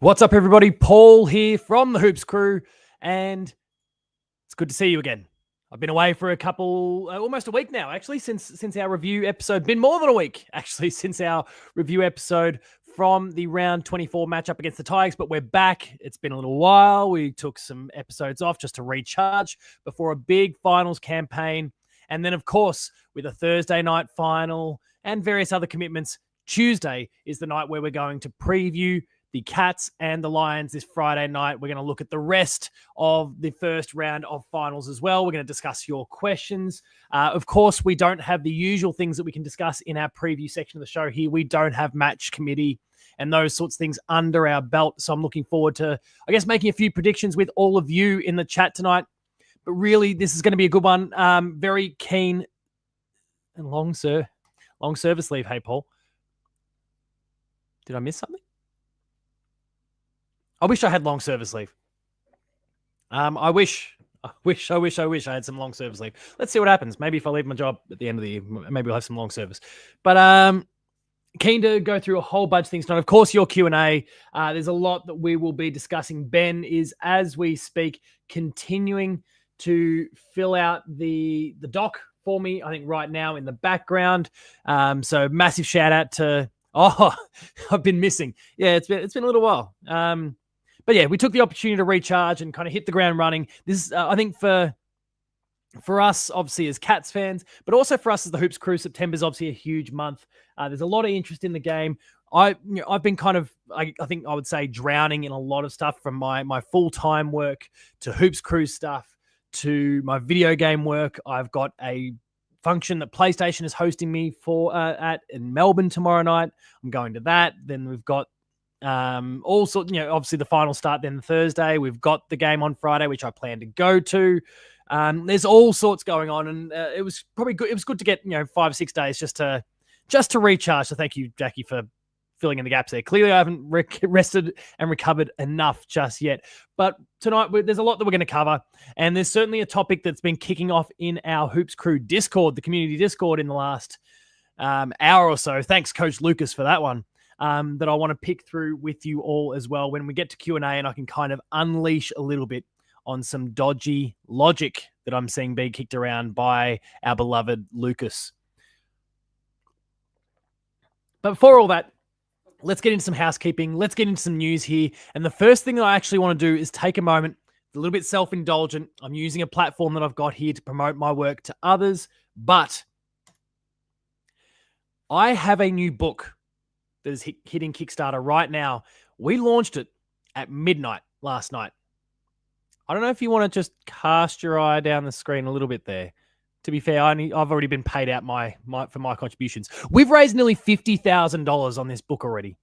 What's up, everybody? Paul here from the Hoops Crew, and it's good to see you again. I've been away for almost a week now, actually, since our review episode. Been more than a week, actually, since our review episode from the round 24 matchup against the Tigers, but we're back. It's been a little while. We took some episodes off just to recharge before a big finals campaign. And then, of course, with a Thursday night final and various other commitments, Tuesday is the night where we're going to preview the Cats and the Lions this Friday night. We're going to look at the rest of the first round of finals as well. We're going to discuss your questions. Of course, we don't have the usual things that we can discuss in our preview section of the show here. We don't have match committee and those sorts of things under our belt. So I'm looking forward to, making a few predictions with all of you in the chat tonight. But really, this is going to be a good one. Very keen and long service leave. Hey, Paul. Did I miss something? I wish I had long service leave. I wish I had some long service leave. Let's see what happens. Maybe if I leave my job at the end of the year, maybe we'll have some long service. But keen to go through a whole bunch of things tonight. Of course, your Q&A. There's a lot that we will be discussing. Ben is, as we speak, continuing to fill out the doc for me, I think right now in the background. So massive shout out to... Oh, I've been missing. Yeah, it's been a little while. But yeah, we took the opportunity to recharge and kind of hit the ground running. This, I think, for us, obviously, as Cats fans, but also for us as the Hoops Crew, September's obviously a huge month. There's a lot of interest in the game. I've been kind of, I think I would say, drowning in a lot of stuff, from my full-time work to Hoops Crew stuff to my video game work. I've got a function that PlayStation is hosting me for in Melbourne tomorrow night. I'm going to that. Then we've got also, obviously the final start then Thursday. We've got the game on Friday, which I plan to go to. There's all sorts going on, and it was probably good. It was good to get 5 or 6 days just to recharge. So thank you, Jackie, for filling in the gaps there. Clearly, I haven't rested and recovered enough just yet. But tonight, there's a lot that we're going to cover, and there's certainly a topic that's been kicking off in our Hoops Crew Discord, the community Discord, in the last hour or so. Thanks, Coach Lucas, for that one. That I want to pick through with you all as well when we get to Q&A, and I can kind of unleash a little bit on some dodgy logic that I'm seeing being kicked around by our beloved Lucas. But before all that, let's get into some housekeeping. Let's get into some news here. And the first thing that I actually want to do is take a moment, a little bit self-indulgent. I'm using a platform that I've got here to promote my work to others, but I have a new book that is hitting Kickstarter right now. We launched it at midnight last night. I don't know if you want to just cast your eye down the screen a little bit there. To be fair, I've already been paid out for my contributions. We've raised nearly $50,000 on this book already.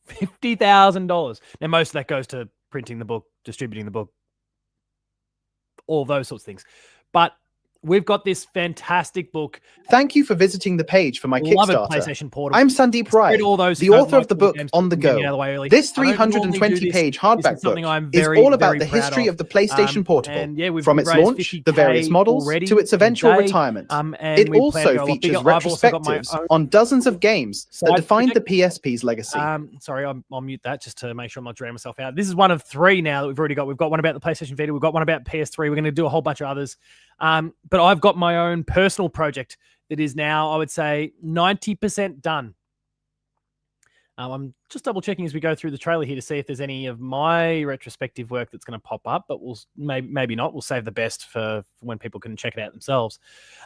$50,000. Now, most of that goes to printing the book, distributing the book, all those sorts of things. But we've got this fantastic book. Thank you for visiting the page for my Kickstarter. PlayStation Portal. I'm Sandeep Rai, the author of the book On the Go. This 320-page hardback book is all about the history of the PlayStation Portable, from its launch, the various models, to its eventual retirement. It also features retrospectives on dozens of games that defined the PSP's legacy. Sorry, I'll mute that just to make sure I'm not drowning myself out. This is one of 3 now that we've already got. We've got one about the PlayStation Vita. We've got one about PS3. We're going to do a whole bunch of others. But I've got my own personal project that is now, I would say, 90% done. I'm just double checking as we go through the trailer here to see if there's any of my retrospective work that's going to pop up, but we'll maybe not. We'll save the best for when people can check it out themselves.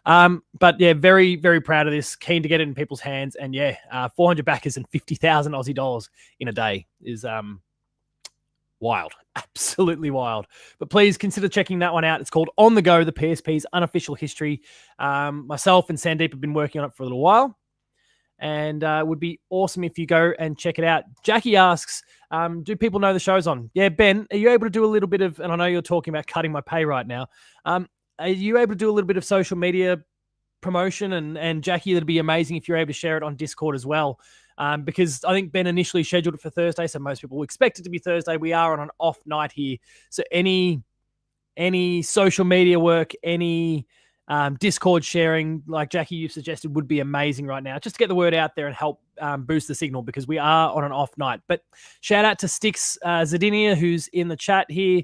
But yeah, very, very proud of this. Keen to get it in people's hands. And yeah, 400 backers and 50,000 Aussie dollars in a day is wild. Absolutely wild. But please consider checking that one out. It's called On the Go, the PSP's unofficial history. Myself and Sandeep have been working on it for a little while, and it would be awesome if you go and check it out. Jackie asks, do people know the show's on? Yeah, Ben, are you able to do a little bit of, and I know you're talking about cutting my pay right now, are you able to do a little bit of social media promotion? And Jackie, that'd be amazing if you're able to share it on Discord as well. Because I think Ben initially scheduled it for Thursday, so most people will expect it to be Thursday. We are on an off night here, so any social media work, any Discord sharing, like Jackie, you've suggested, would be amazing right now, just to get the word out there and help boost the signal, because we are on an off night. But shout out to Sticks Zadinia, who's in the chat here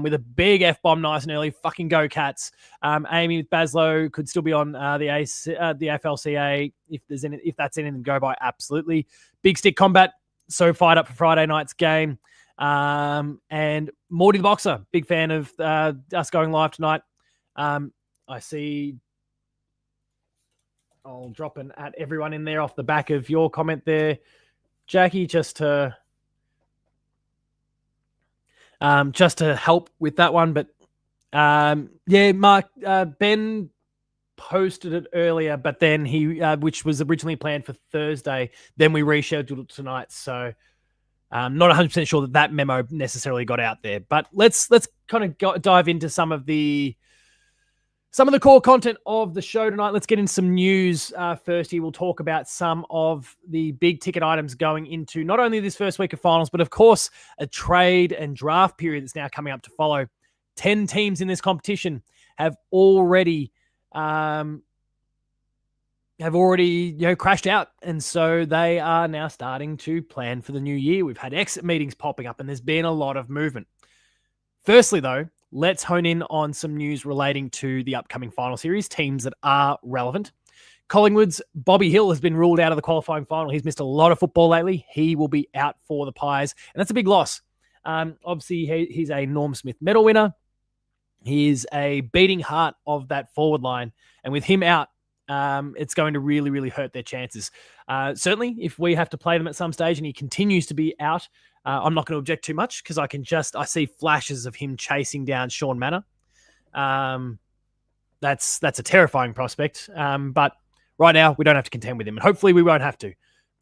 with a big F-bomb nice and early. Fucking go, Cats. Amy with Baslow could still be on the FLCA if that's anything to go by. Absolutely. Big Stick Combat, so fired up for Friday night's game. And Morty the Boxer, big fan of us going live tonight. I see I'll drop an at everyone in there off the back of your comment there, Jackie, just to help with that one. But yeah, Mark, Ben posted it earlier, but then he which was originally planned for Thursday, then we rescheduled it tonight. So I'm not 100% sure that memo necessarily got out there. But let's kind of dive into some of the core content of the show tonight. Let's get in some news first here. We'll talk about some of the big ticket items going into not only this first week of finals, but of course a trade and draft period that's now coming up to follow. 10 teams in this competition have already crashed out, and so they are now starting to plan for the new year. We've had exit meetings popping up, and there's been a lot of movement. Firstly, though, let's hone in on some news relating to the upcoming final series, teams that are relevant. Collingwood's Bobby Hill has been ruled out of the qualifying final. He's missed a lot of football lately. He will be out for the Pies, and that's a big loss. Obviously, he's a Norm Smith medal winner. He is a beating heart of that forward line, and with him out, it's going to really, really hurt their chances. Certainly, if we have to play them at some stage and he continues to be out, I'm not going to object too much, because I see flashes of him chasing down Sean Manor. That's a terrifying prospect. But right now, we don't have to contend with him, and hopefully we won't have to.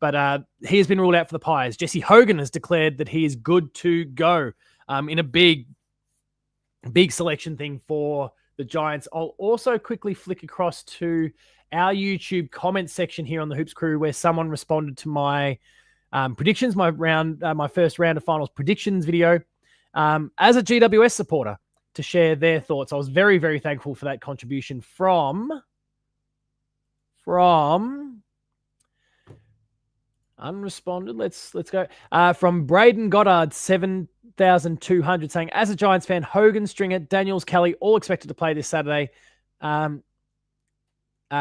But he has been ruled out for the Pies. Jesse Hogan has declared that he is good to go in a big selection thing for the Giants. I'll also quickly flick across to our YouTube comment section here on the Hoops Crew, where someone responded to my predictions, my first round of finals predictions video, as a GWS supporter, to share their thoughts. I was very, very thankful for that contribution from unresponded. Let's go from Braden Goddard 7,200, saying, as a Giants fan, Hogan, Stringer, Daniels, Kelly all expected to play this Saturday.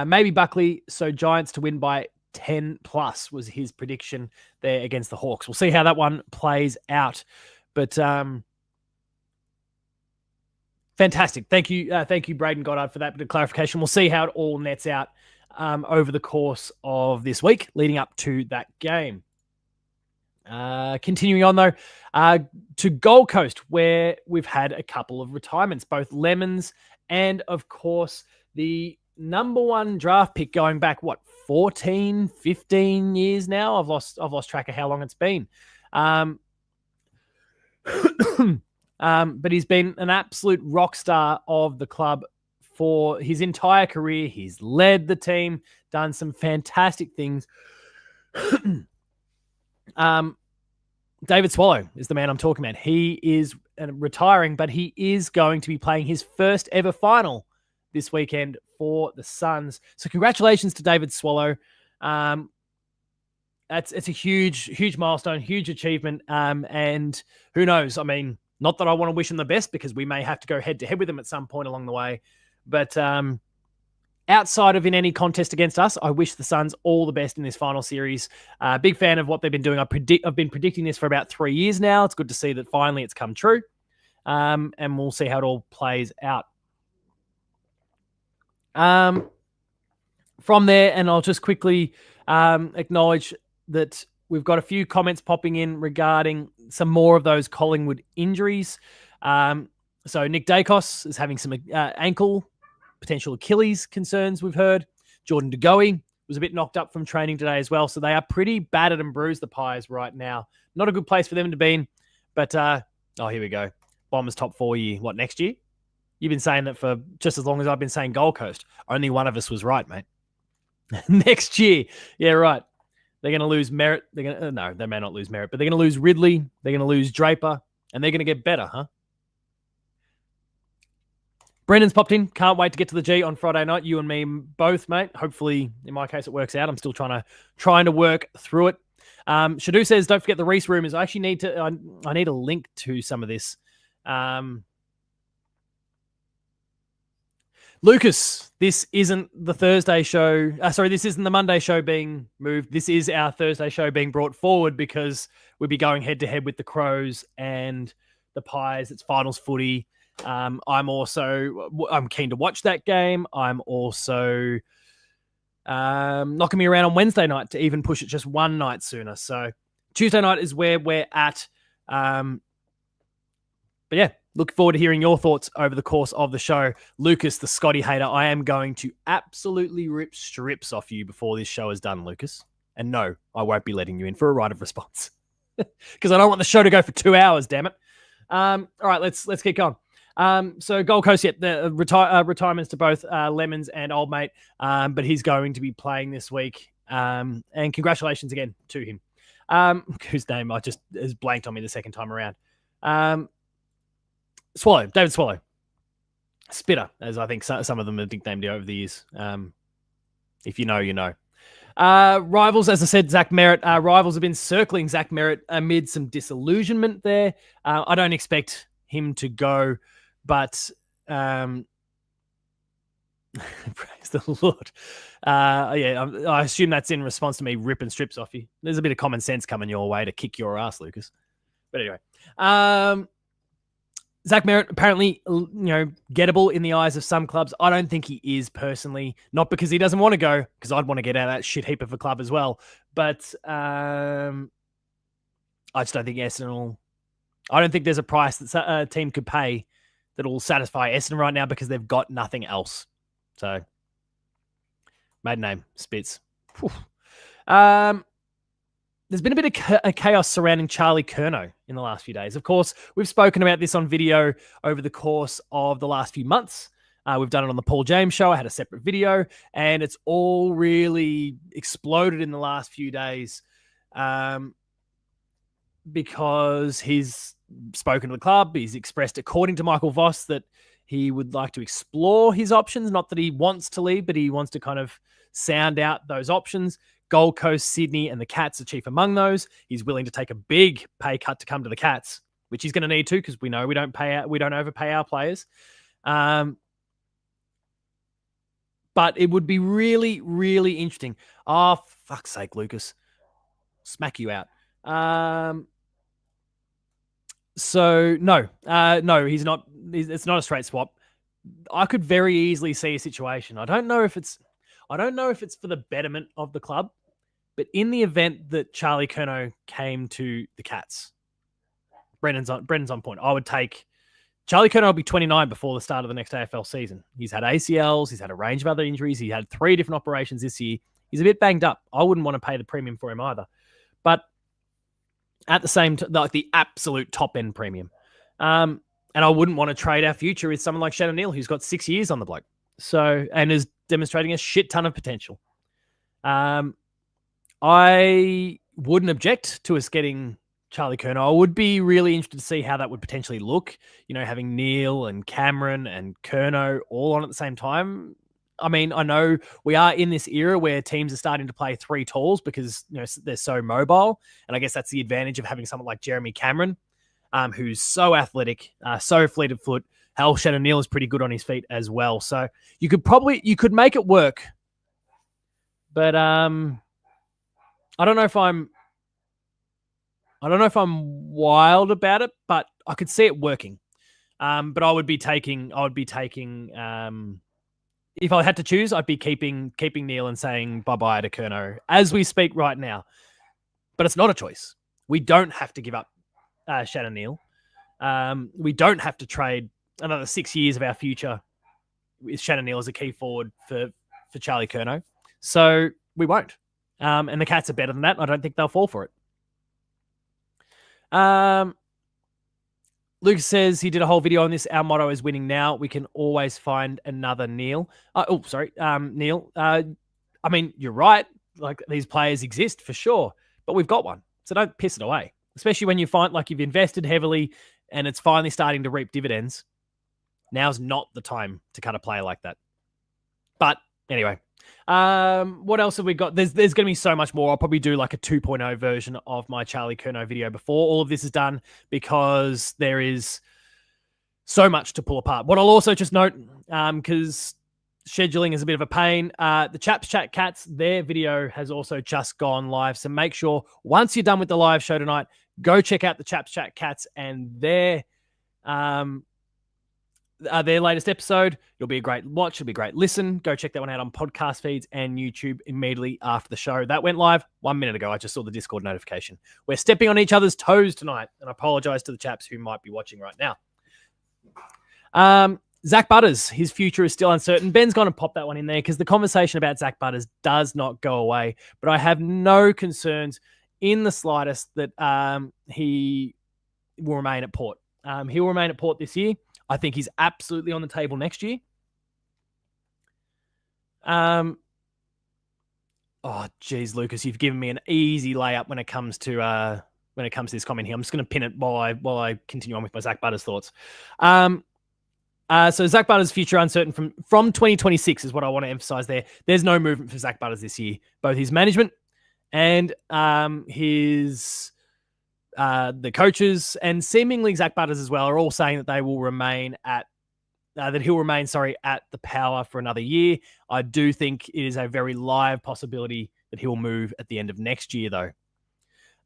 Maybe Buckley. So Giants to win by 10 plus was his prediction there against the Hawks. We'll see how that one plays out. But fantastic. Thank you, Braden Goddard, for that bit of clarification. We'll see how it all nets out over the course of this week leading up to that game. Continuing on, though, to Gold Coast, where we've had a couple of retirements, both Lemons and, of course, the number one draft pick going back, 14, 15 years now? I've lost track of how long it's been. But he's been an absolute rock star of the club for his entire career. He's led the team, done some fantastic things. David Swallow is the man I'm talking about. He is retiring, but he is going to be playing his first ever final this weekend for the Suns. So congratulations to David Swallow. It's a huge milestone, huge achievement. And who knows? I mean, not that I want to wish him the best, because we may have to go head to head with him at some point along the way. But outside of in any contest against us, I wish the Suns all the best in this final series. Big fan of what they've been doing. I've been predicting this for about 3 years now. It's good to see that finally it's come true. And we'll see how it all plays out. From there, and I'll just quickly acknowledge that we've got a few comments popping in regarding some more of those Collingwood injuries. So Nick Dacos is having some ankle, potential Achilles concerns, we've heard. Jordan De Goey was a bit knocked up from training today as well. So they are pretty battered and bruised, the Pies, right now. Not a good place for them to be in. But, here we go. Bombers top 4 year. What, next year? You've been saying that for just as long as I've been saying Gold Coast. Only one of us was right, mate. Next year. Yeah, right. They're going to lose Merritt. No, they may not lose Merritt, but they're going to lose Ridley. They're going to lose Draper, and they're going to get better, huh? Brendan's popped in. Can't wait to get to the G on Friday night. You and me both, mate. Hopefully, in my case, it works out. I'm still trying to work through it. Shadu says, don't forget the Reese rumors. I actually need to. I need a link to some of this. Lucas, this isn't the Thursday show. This isn't the Monday show being moved. This is our Thursday show being brought forward because we'll be going head to head with the Crows and the Pies. It's finals footy. I'm keen to watch that game. I'm also knocking me around on Wednesday night to even push it just one night sooner. So Tuesday night is where we're at. But yeah, look forward to hearing your thoughts over the course of the show. Lucas, the Scotty hater, I am going to absolutely rip strips off you before this show is done, Lucas. And no, I won't be letting you in for a right of response because I don't want the show to go for 2 hours, damn it. All right, let's keep going. So Gold Coast, the retirements to both Lemons and Old Mate, but he's going to be playing this week. And congratulations again to him. Whose name I just has blanked on me the second time around. Swallow, David Swallow. Spitter, as I think some of them are nicknamed over the years. If you know, you know. Rivals, as I said, Zach Merritt. Rivals have been circling Zach Merritt amid some disillusionment there. I don't expect him to go, but praise the Lord. I assume that's in response to me ripping strips off you. There's a bit of common sense coming your way to kick your ass, Lucas. But anyway, Zach Merritt, apparently, gettable in the eyes of some clubs. I don't think he is personally, not because he doesn't want to go, because I'd want to get out of that shit heap of a club as well. But I just don't think Essendon I don't think there's a price that a team could pay that will satisfy Essendon right now because they've got nothing else. So, maiden name, Spitz. There's been a bit of chaos surrounding Charlie Curnow in the last few days. Of course, we've spoken about this on video over the course of the last few months. We've done it on the Paul James show. I had a separate video, and it's all really exploded in the last few days because he's spoken to the club. He's expressed, according to Michael Voss, that he would like to explore his options. Not that he wants to leave, but he wants to kind of sound out those options. Gold Coast, Sydney, and the Cats are chief among those. He's willing to take a big pay cut to come to the Cats, which he's going to need to because we know we don't overpay our players. But it would be really, really interesting. Oh, fuck's sake, Lucas. Smack you out. So, no, he's not. It's not a straight swap. I could very easily see a situation. I don't know if it's for the betterment of the club, but in the event that Charlie Curnow came to the Cats, Brendan's on point. I would take Charlie Curnow will be 29 before the start of the next AFL season. He's had ACLs. He's had a range of other injuries. He had 3 different operations this year. He's a bit banged up. I wouldn't want to pay the premium for him either. But at the same time, like the absolute top end premium. And I wouldn't want to trade our future with someone like Shannon Neal, who's got 6 years on the bloke. So, and is demonstrating a shit ton of potential. I wouldn't object to us getting Charlie Curnow. I would be really interested to see how that would potentially look. Having Neil and Cameron and Curnow all on at the same time. I mean, I know we are in this era where teams are starting to play 3 talls because they're so mobile, and I guess that's the advantage of having someone like Jeremy Cameron, who's so athletic, so fleet of foot. Hell, Shannon Neal is pretty good on his feet as well. So you could make it work. But I don't know if I'm wild about it, but I could see it working. But I would be taking if I had to choose, I'd be keeping Neil and saying bye-bye to Curnow as we speak right now. But it's not a choice. We don't have to give up Shannon Neal. We don't have to trade another 6 years of our future with Shannon Neal as a key forward for Charlie Curnow. So we won't. And the Cats are better than that. I don't think they'll fall for it. Lucas says he did a whole video on this. Our motto is winning now. We can always find another Neil. Neil. I mean, you're right. Like, these players exist for sure, but we've got one. So don't piss it away, especially when you find like you've invested heavily and it's finally starting to reap dividends. now's not the time to cut a player like that. But anyway, what else have we got? There's going to be so much more. I'll probably do like a 2.0 version of my Charlie Curnow video before all of this is done, because there is so much to pull apart. What I'll also just note, because scheduling is a bit of a pain, the Chaps Chat Cats, their video has also just gone live. So make sure once you're done with the live show tonight, go check out the Chaps Chat Cats and their latest episode. It'll be a great watch. It'll be a great listen. Go check that one out on podcast feeds and YouTube immediately after the show. That went live 1 minute ago. I just saw the Discord notification. We're stepping on each other's toes tonight, and I apologize to the chaps who might be watching right now. Zach Butters, his future is still uncertain. Ben's going to pop that one in there because the conversation about Zach Butters does not go away. But I have no concerns in the slightest that he will remain at Port. He will remain at Port this year. I think he's absolutely on the table next year. Oh, geez, Lucas, you've given me an easy layup when it comes to this comment here. I'm just going to pin it while I continue on with my Zach Butters thoughts. So Zach Butters' future uncertain from 2026 is what I want to emphasize there. There's no movement for Zach Butters this year. Both his management and the coaches and seemingly Zach Butters as well are all saying that they will remain at he'll remain at the Power for another year. I do think it is a very live possibility that he will move at the end of next year, though.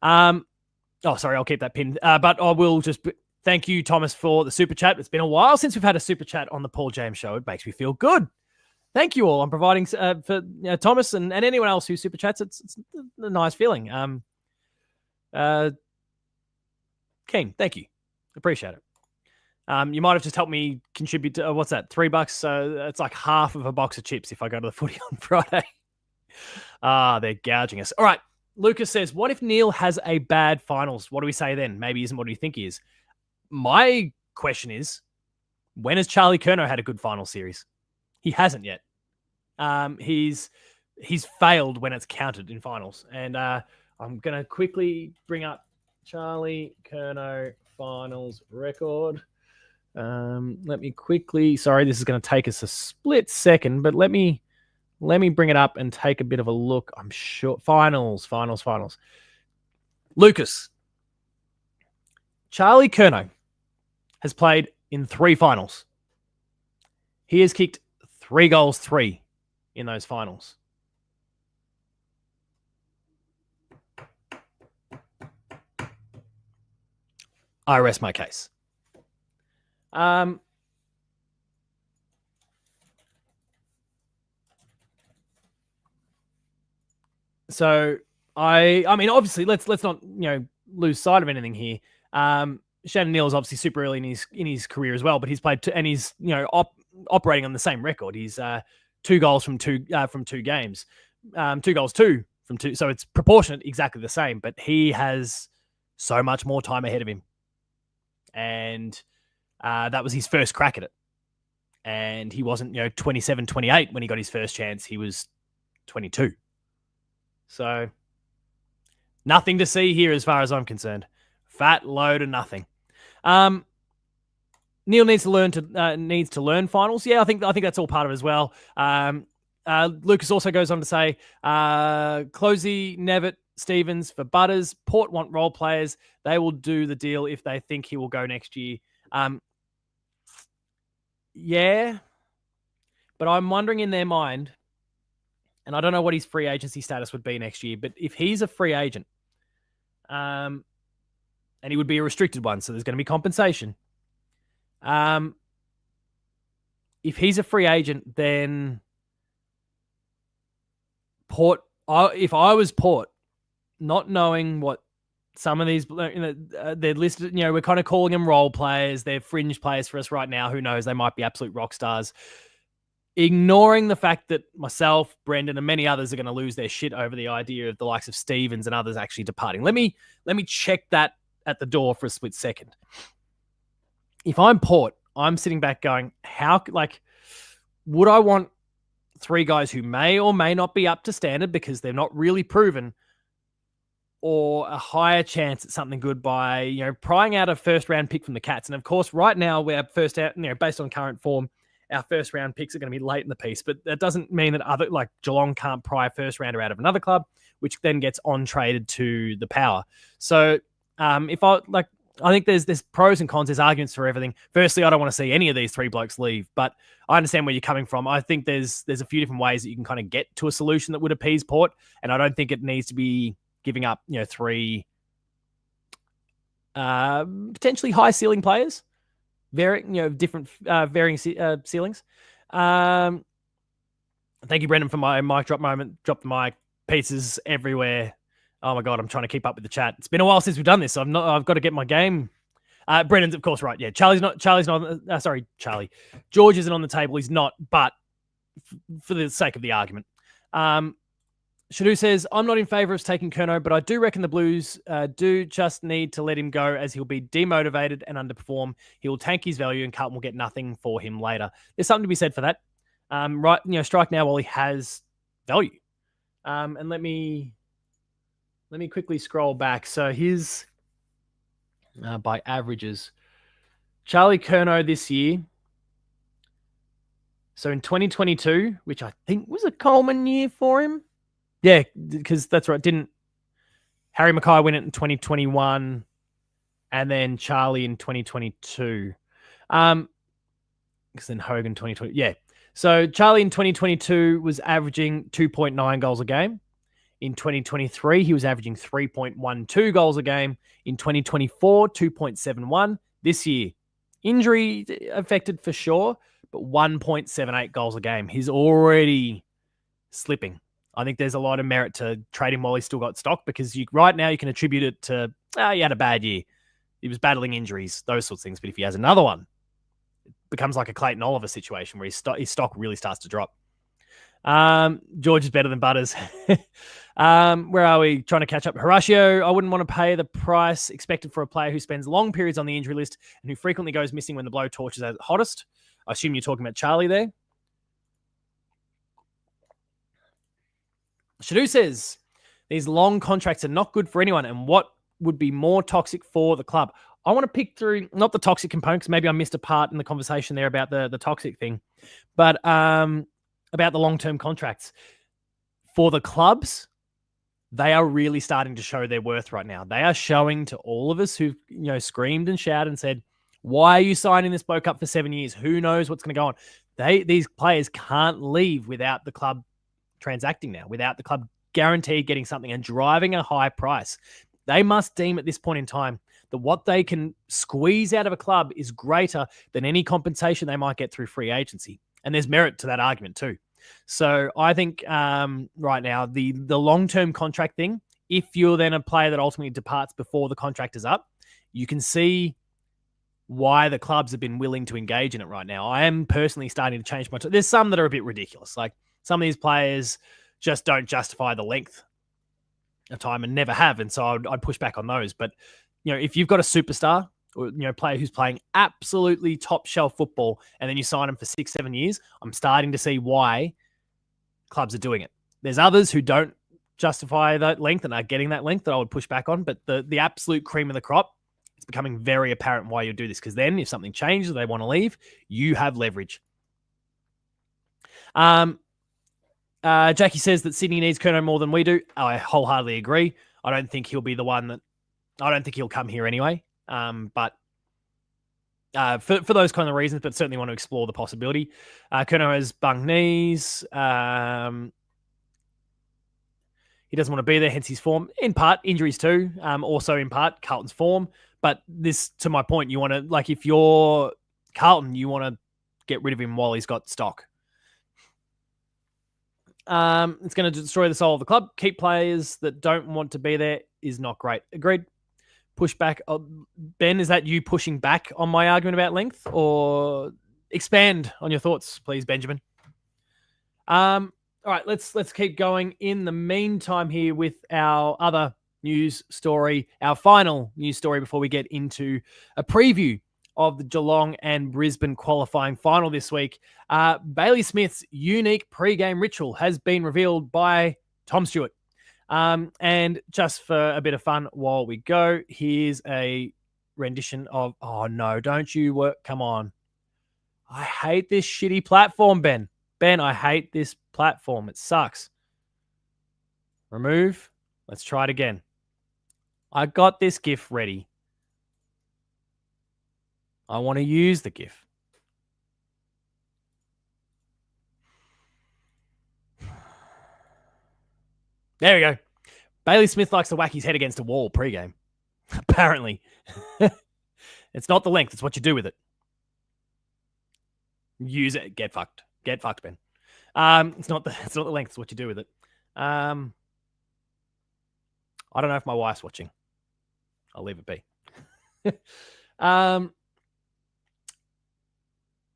I'll keep that pinned. But I will just thank you, Thomas, for the super chat. It's been a while since we've had a super chat on the Paul James Show. It makes me feel good. Thank you all. I'm providing for Thomas and anyone else who super chats. It's a nice feeling. King, thank you. Appreciate it. You might have just helped me contribute to, what's that, $3? So it's like half of a box of chips if I go to the footy on Friday. They're gouging us. All right. Lucas says, what if Neil has a bad finals? What do we say then? Maybe isn't what do you think he is? My question is, when has Charlie Curnow had a good final series? He hasn't yet. He's failed when it's counted in finals. And I'm going to quickly bring up Charlie Curnow finals record. Let me quickly, sorry, this is going to take us a split second, but let me bring it up and take a bit of a look. I'm sure. Finals. Lucas. Charlie Curnow has played in 3 finals. He has kicked 3 goals, 3 in those finals. I rest my case. So I mean, obviously, let's not lose sight of anything here. Shannon Neal is obviously super early in his career as well, but he's played and he's operating on the same record. He's 2 goals from 2 games, 2 goals 2 from 2. So it's proportionate, exactly the same. But he has so much more time ahead of him, and that was his first crack at it. And he wasn't 27, 28 when he got his first chance. He was 22. So nothing to see here as far as I'm concerned. Fat load of nothing. Neil needs to learn finals. Yeah, I think that's all part of it as well. Lucas also goes on to say, Closey, Nevitt, Stevens for Butters. Port want role players. They will do the deal if they think he will go next year. Yeah, but I'm wondering in their mind, and I don't know what his free agency status would be next year, but if he's a free agent, and he would be a restricted one, so there's going to be compensation. If he's a free agent, then Port, if I was Port, not knowing what some of these, they're listed, we're kind of calling them role players. They're fringe players for us right now. Who knows? They might be absolute rock stars. Ignoring the fact that myself, Brendan, and many others are going to lose their shit over the idea of the likes of Stevens and others actually departing. Let me check that at the door for a split second. If I'm Port, I'm sitting back going, would I want 3 guys who may or may not be up to standard because they're not really proven or a higher chance at something good by, prying out a first round pick from the Cats. And of course, right now we're first out, based on current form, our first round picks are going to be late in the piece, but that doesn't mean that other, like Geelong can't pry a first rounder out of another club, which then gets on traded to the Power. So I think there's pros and cons. There's arguments for everything. Firstly, I don't want to see any of these three blokes leave, but I understand where you're coming from. I think there's a few different ways that you can kind of get to a solution that would appease Port, and I don't think it needs to be giving up, three potentially high ceiling players, different varying ceilings. Thank you, Brendan, for my mic drop moment. Drop the mic, pieces everywhere. Oh my God, I'm trying to keep up with the chat. It's been a while since we've done this, so I've got to get my game. Brendan's of course right. Yeah, Charlie. George isn't on the table. He's not, but for the sake of the argument. Shadu says, I'm not in favour of taking Curnow, but I do reckon the Blues do just need to let him go, as he'll be demotivated and underperform. He will tank his value and Carlton will get nothing for him later. There's something to be said for that. Right, strike now while he has value. And let me quickly scroll back. So his, by averages, Charlie Curnow this year. So in 2022, which I think was a Coleman year for him. Yeah, because that's right. Didn't Harry Mackay win it in 2021 and then Charlie in 2022? Because then Hogan 2020. Yeah. So Charlie in 2022 was averaging 2.9 goals a game. In 2023, he was averaging 3.12 goals a game. In 2024, 2.71. This year, injury affected for sure, but 1.78 goals a game. He's already slipping. I think there's a lot of merit to trade him while he's still got stock, because right now you can attribute it to, he had a bad year. He was battling injuries, those sorts of things. But if he has another one, it becomes like a Clayton Oliver situation where his stock really starts to drop. George is better than Butters. Where are we? Trying to catch up. Horatio, I wouldn't want to pay the price expected for a player who spends long periods on the injury list and who frequently goes missing when the blowtorch is at its hottest. I assume you're talking about Charlie there. Shadu says, these long contracts are not good for anyone, and what would be more toxic for the club? I want to pick through, not the toxic component, because maybe I missed a part in the conversation there about the toxic thing, but about the long-term contracts. For the clubs, they are really starting to show their worth right now. They are showing to all of us who've screamed and shouted and said, why are you signing this bloke up for 7 years? Who knows what's going to go on? These players can't leave without the club transacting now, without the club guaranteed getting something and driving a high price. They must deem at this point in time that what they can squeeze out of a club is greater than any compensation they might get through free agency. And there's merit to that argument too. So I think right now, the long-term contract thing, if you're then a player that ultimately departs before the contract is up, you can see why the clubs have been willing to engage in it right now. I am personally starting to change my... There's some that are a bit ridiculous. Like some of these players just don't justify the length of time and never have. And so I'd push back on those. But, if you've got a superstar or, player who's playing absolutely top shelf football and then you sign them for 6-7 years, I'm starting to see why clubs are doing it. There's others who don't justify that length and are getting that length that I would push back on. But the absolute cream of the crop, it's becoming very apparent why you do this. Because then if something changes, they want to leave, you have leverage. Jackie says that Sydney needs Curnow more than we do. I wholeheartedly agree. I don't think he'll be the one that... I don't think he'll come here anyway. But for those kind of reasons, but certainly want to explore the possibility. Curnow has bung knees. He doesn't want to be there, hence his form. In part, injuries too. Also in part, Carlton's form. But this, to my point, you want to, like, if you're Carlton, you want to get rid of him while he's got stock. It's going to destroy the soul of the club. Keep players that don't want to be there is not great. Agreed. Push back. Ben, is that you pushing back on my argument about length, or expand on your thoughts, please, Benjamin? All right, let's keep going. In the meantime here with our other news story, our final news story before we get into a preview of the Geelong and Brisbane qualifying final this week. Bailey Smith's unique pre-game ritual has been revealed by Tom Stewart. And just for a bit of fun while we go, here's a rendition of, oh no, don't you work, come on. I hate this shitty platform, Ben. Ben, I hate this platform. It sucks. Remove. Let's try it again. I got this GIF ready. I want to use the GIF. There we go. Bailey Smith likes to whack his head against a wall pre-game. Apparently. It's not the length. It's what you do with it. Use it. Get fucked. Get fucked, Ben. It's not the length. It's what you do with it. I don't know if my wife's watching. I'll leave it be.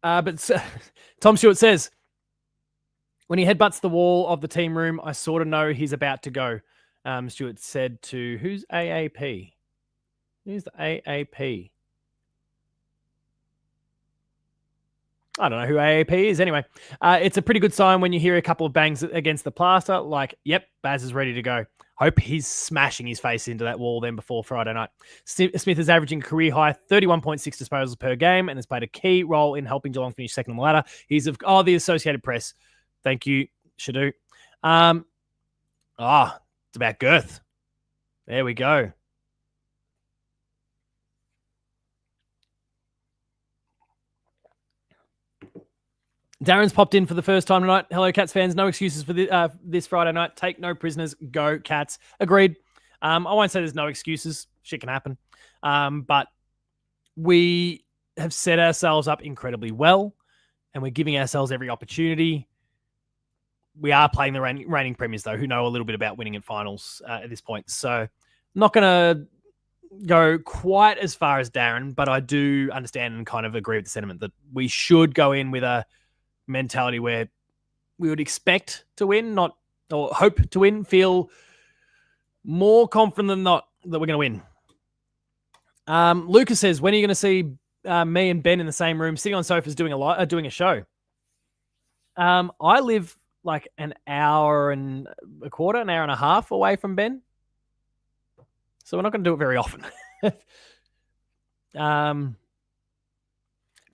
But Tom Stewart says, when he headbutts the wall of the team room, I sort of know he's about to go. Stewart said to, who's AAP? Who's the AAP? I don't know who AAP is. Anyway, it's a pretty good sign when you hear a couple of bangs against the plaster. Like, yep, Baz is ready to go. Hope he's smashing his face into that wall then before Friday night. Smith is averaging career high 31.6 disposals per game and has played a key role in helping Geelong finish second on the ladder. He's the Associated Press. Thank you, Shadu. It's about girth. There we go. Darren's popped in for the first time tonight. Hello, Cats fans. No excuses for this Friday night. Take no prisoners. Go, Cats. Agreed. I won't say there's no excuses. Shit can happen. But we have set ourselves up incredibly well, and we're giving ourselves every opportunity. We are playing the reigning premiers, though, who know a little bit about winning at finals at this point. So I'm not going to go quite as far as Darren, but I do understand and kind of agree with the sentiment that we should go in with a mentality where we would expect to win, or hope to win, feel more confident than not that we're going to win. Lucas says, when are you going to see me and Ben in the same room sitting on sofas doing a show? I live like an hour and a quarter, an hour and a half away from Ben, so we're not going to do it very often.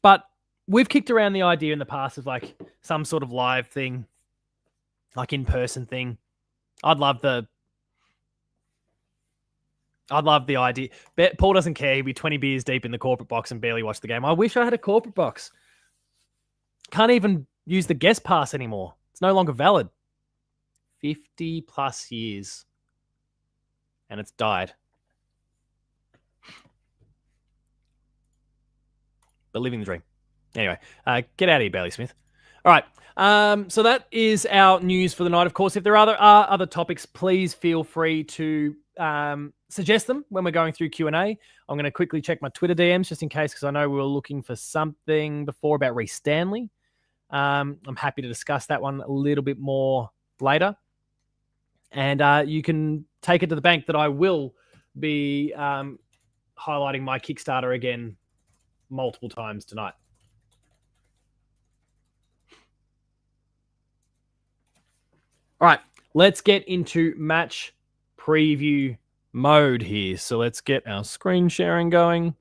But we've kicked around the idea in the past of like some sort of live thing, like in-person thing. I'd love the idea. Paul doesn't care. He'd be 20 beers deep in the corporate box and barely watch the game. I wish I had a corporate box. Can't even use the guest pass anymore. It's no longer valid. 50 plus years. And it's died. But living the dream. Anyway, get out of here, Bailey Smith. All right. So that is our news for the night. Of course, if there are other topics, please feel free to suggest them when we're going through Q&A. I'm going to quickly check my Twitter DMs just in case, because I know we were looking for something before about Reece Stanley. I'm happy to discuss that one a little bit more later. And you can take it to the bank that I will be highlighting my Kickstarter again multiple times tonight. All right, let's get into match preview mode here. So let's get our screen sharing going.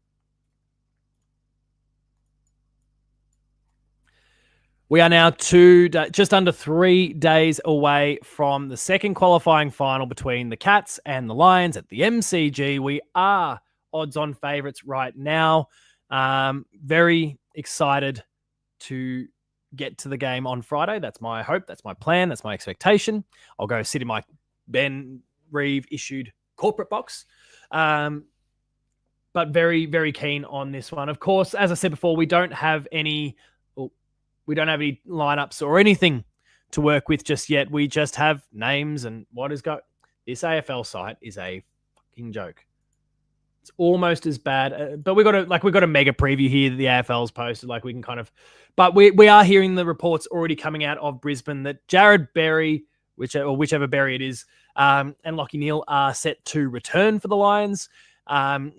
We are now just under 3 days away from the second qualifying final between the Cats and the Lions at the MCG. We are odds-on favourites right now. Very excited to get to the game on Friday. That's my hope. That's my plan. That's my expectation. I'll go sit in my Ben Reeve issued corporate box. But very, very keen on this one. Of course, as I said before, we don't have any lineups or anything to work with just yet. We just have names and what is going. This AFL site is a fucking joke. It's almost as bad, but we've got a mega preview here that the AFL's posted. Like we can kind of, but we are hearing the reports already coming out of Brisbane that Jared Berry, whichever Berry it is, and Lachie Neale are set to return for the Lions.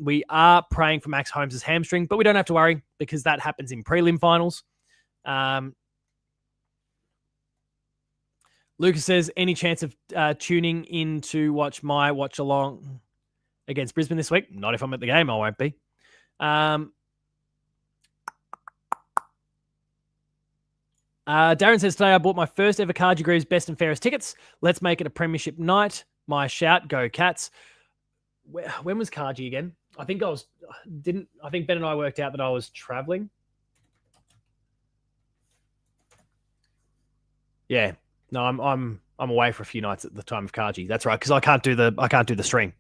We are praying for Max Holmes' hamstring, but we don't have to worry because that happens in prelim finals. Lucas says, any chance of tuning in to watch my watch along against Brisbane this week? Not if I'm at the game, I won't be. Darren says, today I bought my first ever Cargy Greaves Best and Fairest tickets. Let's make it a premiership night. My shout, go Cats. When was Cargy again? I think Ben and I worked out that I was traveling. Yeah. No, I'm away for a few nights at the time of Cargy. That's right, because I can't do the stream.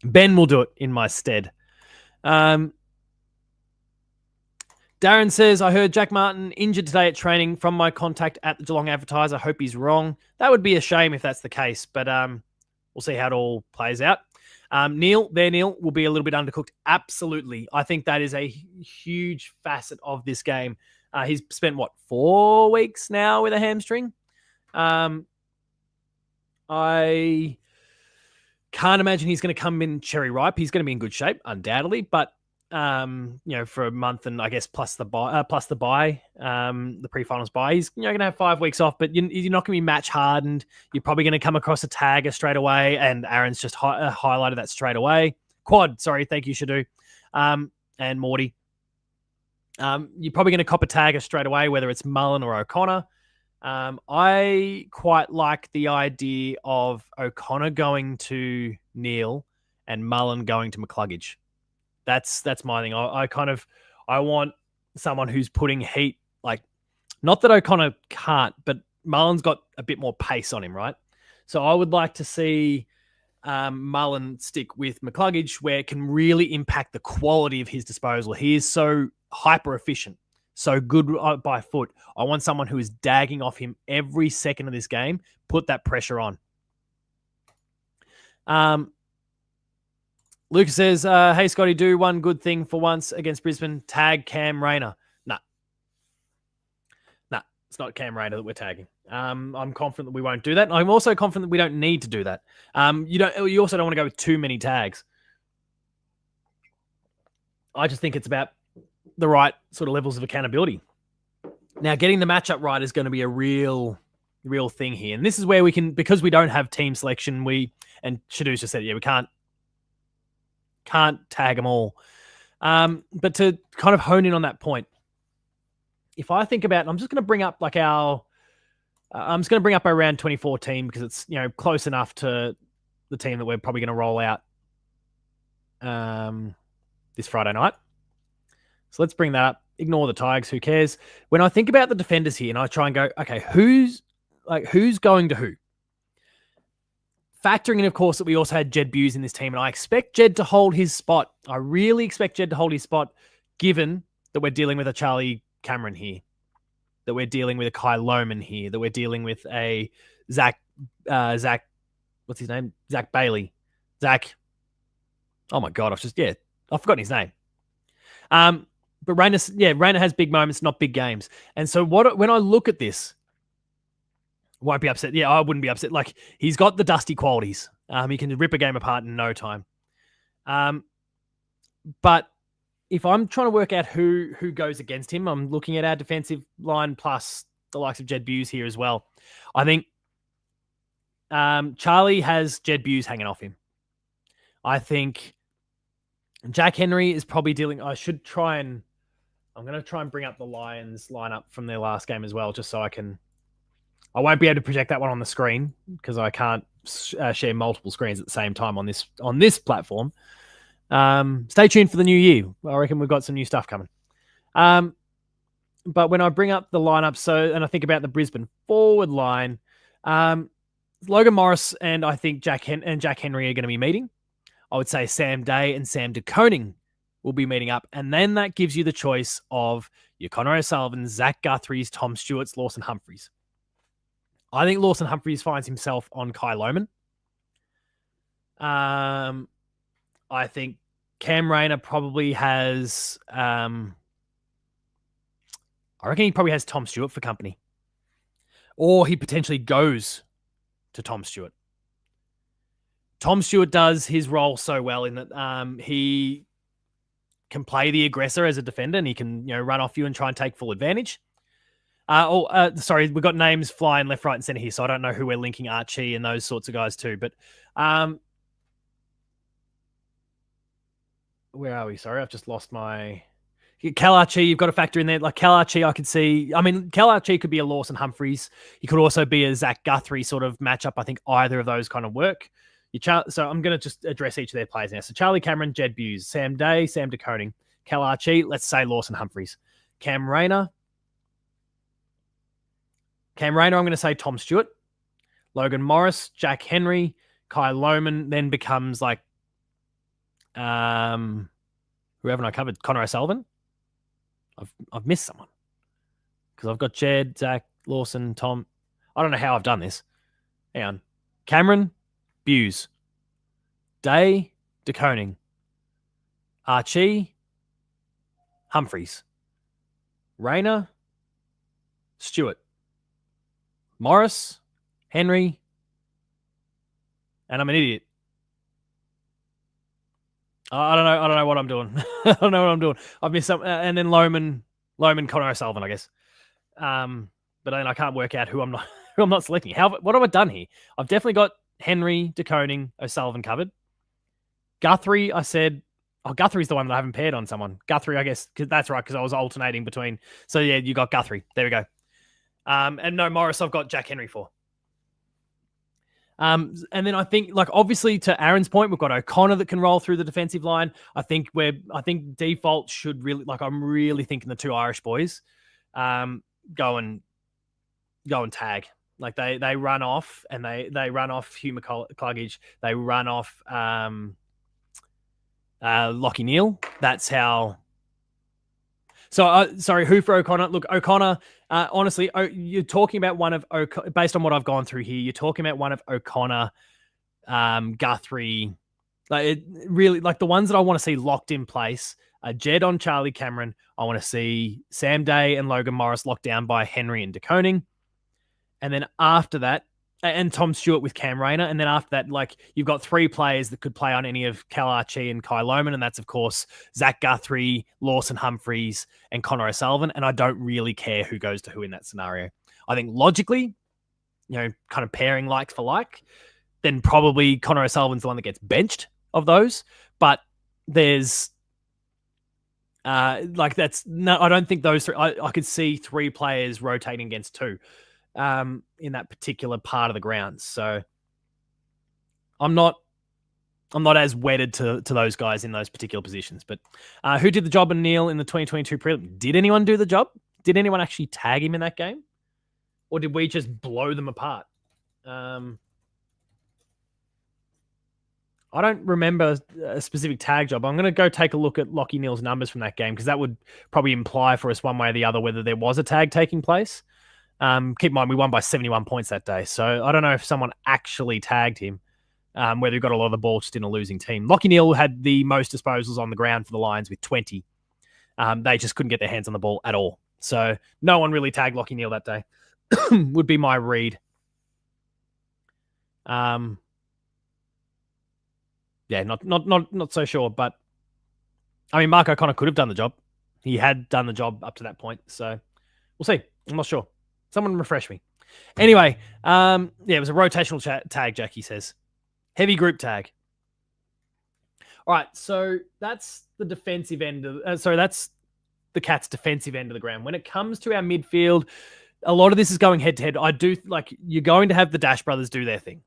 Ben will do it in my stead. Darren says, I heard Jack Martin injured today at training from my contact at the Geelong Advertiser. Hope he's wrong. That would be a shame if that's the case, but we'll see how it all plays out. Neil will be a little bit undercooked. Absolutely. I think that is a huge facet of this game. He's spent, 4 weeks now with a hamstring? I can't imagine he's going to come in cherry ripe. He's going to be in good shape, undoubtedly, but for a month and I guess plus the bye, the pre-finals bye, he's going to have 5 weeks off, but you're not going to be match hardened. You're probably going to come across a tagger straight away, and Aaron's just highlighted that straight away. Thank you, Shadu, and Morty. You're probably going to cop a tagger straight away, whether it's Mullen or O'Connor. I quite like the idea of O'Connor going to Neil and Mullen going to McCluggage. That's my thing. I want someone who's putting heat, not that O'Connor can't, but Mullen's got a bit more pace on him, right? So I would like to see Mullen stick with McCluggage, where it can really impact the quality of his disposal. He is so hyper efficient, so good by foot. I want someone who is dagging off him every second of this game. Put that pressure on. Lucas says, hey, Scotty, do one good thing for once against Brisbane. Tag Cam Rayner. Nah, it's not Cam Rayner that we're tagging. I'm confident that we won't do that. I'm also confident that we don't need to do that. You also don't want to go with too many tags. I just think it's about the right sort of levels of accountability. Now, getting the matchup right is going to be a real thing here. And this is where we can, because we don't have team selection, and Shadu's just said, we can't tag them all. But to kind of hone in on that point, if I think about, I'm just going to bring up I'm just going to bring up our round 24 team, because it's, close enough to the team that we're probably going to roll out this Friday night. So let's bring that up. Ignore the Tigers. Who cares? When I think about the defenders here and I try and go, okay, who's going to who? Factoring in, of course, that we also had Jed Buse in this team, and I expect Jed to hold his spot. I really expect Jed to hold his spot, given that we're dealing with a Charlie Cameron here, that we're dealing with a Kai Lohman here, that we're dealing with a Zach, what's his name? Zach Bailey. Zach. Oh my God, I've forgotten his name. But Rayner has big moments, not big games. And so when I look at this, won't be upset. Yeah, I wouldn't be upset. He's got the dusty qualities. He can rip a game apart in no time. But if I'm trying to work out who goes against him, I'm looking at our defensive line plus the likes of Jed Buse here as well. I think Charlie has Jed Buse hanging off him. I think Jack Henry is probably dealing. I'm going to try and bring up the Lions lineup from their last game as well, just so I won't be able to project that one on the screen because I can't share multiple screens at the same time on this platform. Stay tuned for the new year. I reckon we've got some new stuff coming. But when I bring up the lineup, and I think about the Brisbane forward line, Logan Morris and I think Jack Henry are going to be meeting. I would say Sam Day and Sam De Koning will be meeting up. And then that gives you the choice of your Connor O'Sullivan, Zach Guthrie's, Tom Stewart's, Lawson Humphreys. I think Lawson Humphreys finds himself on Kai Lohman. I think Cam Rayner probably has... I reckon he probably has Tom Stewart for company. Or he potentially goes to Tom Stewart. Tom Stewart does his role so well in that he can play the aggressor as a defender and he can run off you and try and take full advantage. Sorry, we've got names flying left, right, and center here, so I don't know who we're linking Archie and those sorts of guys to. But where are we? Sorry, I've just lost my... Cal Archie, you've got to factor in there. Like Cal Archie, I could see... I mean, Cal Archie could be a Lawson Humphreys. He could also be a Zach Guthrie sort of matchup. I think either of those kind of work. So I'm going to just address each of their players now. So Charlie Cameron, Jed Buse, Sam Day, Sam de Koning, Cal Archie, let's say Lawson Humphreys. Cam Rayner, I'm going to say Tom Stewart. Logan Morris, Jack Henry, Kai Lohman then becomes like... who haven't I covered? Connor O'Sullivan. I've missed someone because I've got Jed, Zach, Lawson, Tom. I don't know how I've done this. Hang on. Cameron, Buse, Day, de Koning, Archie, Humphreys, Rayner, Stewart, Morris, Henry, and I'm an idiot. I don't know what I'm doing. I don't know what I'm doing. I've missed some, and then Lohman, Connor O'Sullivan, I guess. But then I can't work out who I'm not selecting. What have I done here? I've definitely got Henry, de Koning, O'Sullivan covered. Guthrie, I said. Oh, Guthrie's the one that I haven't paired on someone. Guthrie, I guess, because that's right, because I was alternating between. So yeah, you got Guthrie. There we go. And no Morris, I've got Jack Henry for. And then I think, like, obviously to Aaron's point, we've got O'Connor that can roll through the defensive line. I think default should really, like, I'm really thinking the two Irish boys go and tag. Like they run off and they run off Hugh McCluggage. They run off Lockie Neal. That's how. So, sorry, who for O'Connor? Look, O'Connor, honestly, you're talking about one of based on what I've gone through here, you're talking about one of O'Connor, Guthrie, like it really, like the ones that I want to see locked in place are Jed on Charlie Cameron. I want to see Sam Day and Logan Morris locked down by Henry and de Koning. And then after that, and Tom Stewart with Cam Rayner. And then after that, like you've got three players that could play on any of Cal Archie and Kai Lohman. And that's, of course, Zach Guthrie, Lawson Humphreys, and Connor O'Sullivan. And I don't really care who goes to who in that scenario. I think logically, kind of pairing like for like, then probably Connor O'Sullivan's the one that gets benched of those. But there's I don't think those three, I could see three players rotating against two. In that particular part of the grounds. So I'm not as wedded to those guys in those particular positions. But who did the job in Neil in the 2022 prelim? Did anyone do the job? Did anyone actually tag him in that game? Or did we just blow them apart? I don't remember a specific tag job. I'm going to go take a look at Lockie Neal's numbers from that game because that would probably imply for us one way or the other whether there was a tag taking place. Keep in mind, we won by 71 points that day. So I don't know if someone actually tagged him, whether he got a lot of the ball just in a losing team. Lockie Neal had the most disposals on the ground for the Lions with 20. They just couldn't get their hands on the ball at all. So no one really tagged Lockie Neal that day, would be my read. Yeah, not so sure. But, I mean, Mark O'Connor could have done the job. He had done the job up to that point. So we'll see. I'm not sure. Someone refresh me. Anyway, yeah, it was a rotational tag, Jackie says. Heavy group tag. All right, so that's the defensive end. That's the Cats' defensive end of the ground. When it comes to our midfield, a lot of this is going head-to-head. I do, like, you're going to have the Dash brothers do their thing.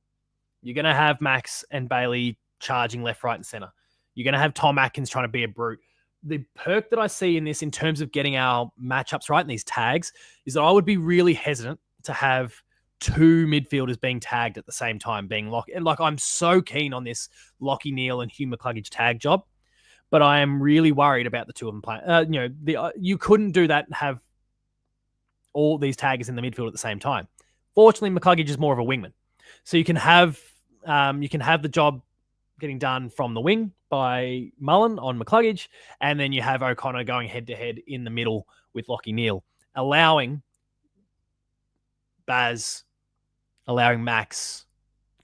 You're going to have Max and Bailey charging left, right, and center. You're going to have Tom Atkins trying to be a brute. The perk that I see in this in terms of getting our matchups right in these tags is that I would be really hesitant to have two midfielders being tagged at the same time, being locked. And like, I'm so keen on this Lockie Neal and Hugh McCluggage tag job, but I am really worried about the two of them playing. You couldn't do that and have all these taggers in the midfield at the same time. Fortunately, McCluggage is more of a wingman. So you can have the job getting done from the wing by Mullen on McCluggage, and then you have O'Connor going head-to-head in the middle with Lockie Neal, allowing Max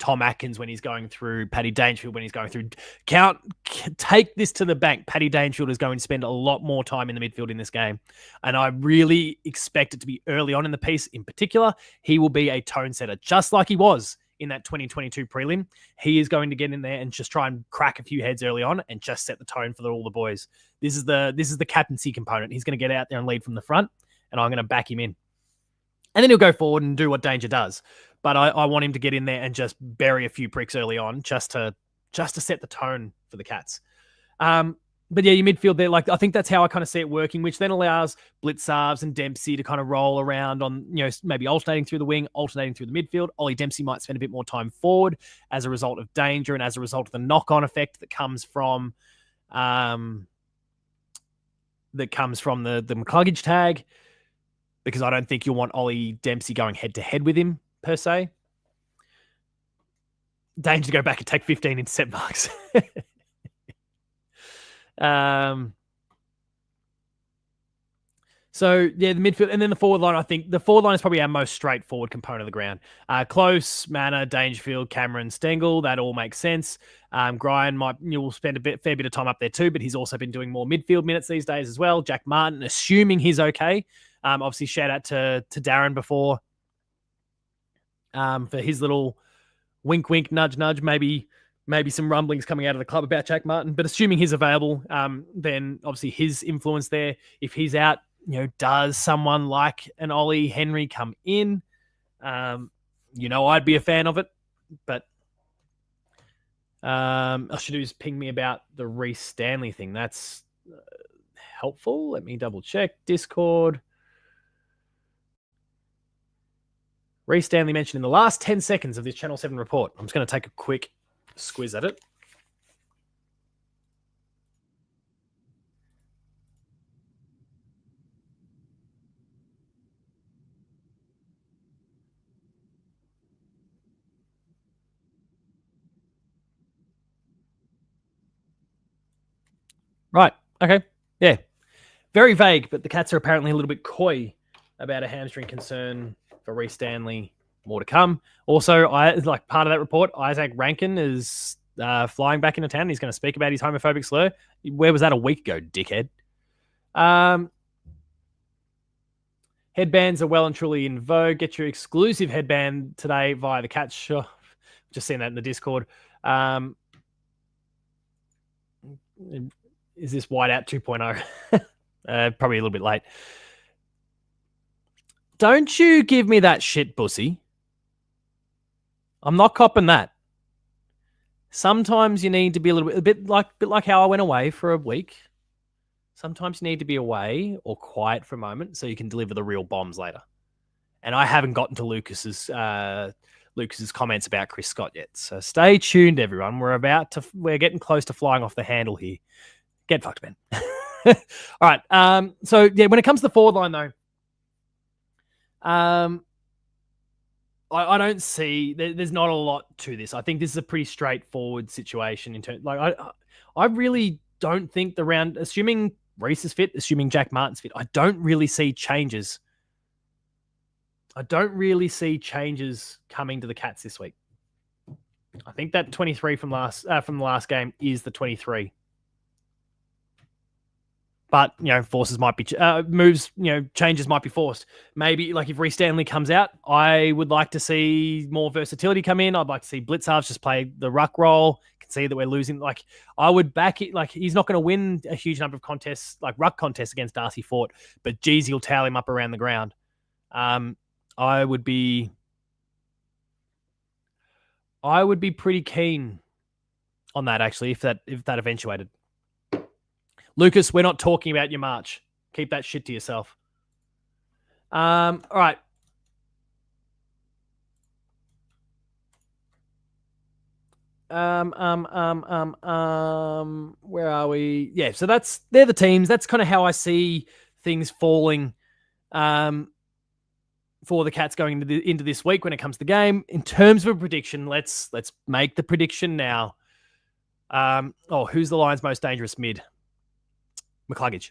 Tom Atkins when he's going through, Paddy Dangerfield when he's going through. Take this to the bank. Paddy Dangerfield is going to spend a lot more time in the midfield in this game. And I really expect it to be early on in the piece. In particular, he will be a tone setter, just like he was in that 2022 prelim. He is going to get in there and just try and crack a few heads early on and just set the tone for all the boys. This is the captaincy component. He's going to get out there and lead from the front, and I'm going to back him in. And then he'll go forward and do what Danger does. But I want him to get in there and just bury a few pricks early on just to set the tone for the Cats. But yeah, your midfield there, like I think that's how I kind of see it working, which then allows Blitzarves and Dempsey to kind of roll around on, maybe alternating through the wing, alternating through the midfield. Ollie Dempsey might spend a bit more time forward as a result of Danger and as a result of the knock-on effect that comes from the McCluggage tag, because I don't think you'll want Ollie Dempsey going head-to-head with him, per se. Danger to go back and take 15 intercept marks. So, yeah, the midfield, and then the forward line, I think the forward line is probably our most straightforward component of the ground. Close, Manor, Dangerfield, Cameron, Stengel, that all makes sense. Brian you'll spend a fair bit of time up there too, but he's also been doing more midfield minutes these days as well. Jack Martin, assuming he's okay. Obviously, shout out to Darren before for his little wink, wink, nudge, nudge, maybe some rumblings coming out of the club about Jack Martin, but assuming he's available, then obviously his influence there. If he's out, does someone like an Ollie Henry come in? I'd be a fan of it, but all should do is ping me about the Reece Stanley thing. That's helpful. Let me double check. Discord. Reece Stanley mentioned in the last 10 seconds of this Channel 7 report. I'm just going to take a quick squiz at it. Right. Okay. Yeah. Very vague, but the Cats are apparently a little bit coy about a hamstring concern for Reece Stanley. More to come. Also, part of that report, Isaac Rankin is flying back into town. He's going to speak about his homophobic slur. Where was that a week ago, dickhead? Headbands are well and truly in vogue. Get your exclusive headband today via the Cats shop. Just seen that in the Discord. Is this Whiteout 2.0? Probably a little bit late. Don't you give me that shit, bussy. I'm not copping that. Sometimes you need to be a bit like how I went away for a week. Sometimes you need to be away or quiet for a moment so you can deliver the real bombs later. And I haven't gotten to Lucas's comments about Chris Scott yet. So stay tuned, everyone. We're getting close to flying off the handle here. Get fucked, man. All right. So yeah, when it comes to the forward line though, I don't see there's not a lot to this. I think this is a pretty straightforward situation in terms. I really don't think the round, assuming Reece is fit, assuming Jack Martin's fit, I don't really see changes. I don't really see changes coming to the Cats this week. I think that 23 from the last game is the 23. But, forces might be, changes might be forced. Maybe, if Reece Stanley comes out, I would like to see more versatility come in. I'd like to see Blitzarves just play the ruck role. You can see that we're losing. I would back it. He's not going to win a huge number of contests, ruck contests against Darcy Fort, but geez, he'll towel him up around the ground. I would be pretty keen on that, actually, if that eventuated. Lucas, we're not talking about your March. Keep that shit to yourself. All right. Where are we? Yeah, so they're the teams. That's kind of how I see things falling for the Cats going into this week when it comes to the game. In terms of a prediction, let's make the prediction now. Who's the Lions' most dangerous mid? McCluggage.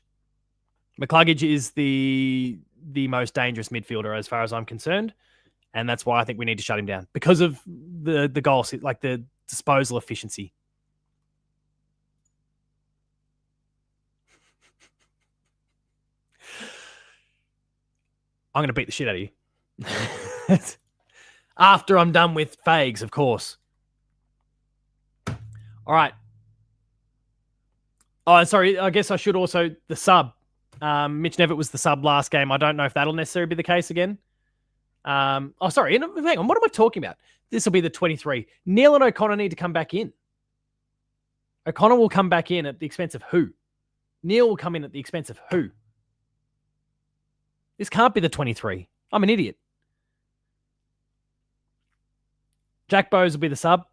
McCluggage is the most dangerous midfielder as far as I'm concerned. And that's why I think we need to shut him down because of the goals, like the disposal efficiency. I'm going to beat the shit out of you. After I'm done with Fags, of course. All right. Oh, sorry. I guess I should also, the sub. Mitch Nevitt was the sub last game. I don't know if that'll necessarily be the case again. Sorry. Hang on. What am I talking about? This will be the 23. Neil and O'Connor need to come back in. O'Connor will come back in at the expense of who? Neil will come in at the expense of who? This can't be the 23. I'm an idiot. Jack Bowes will be the sub.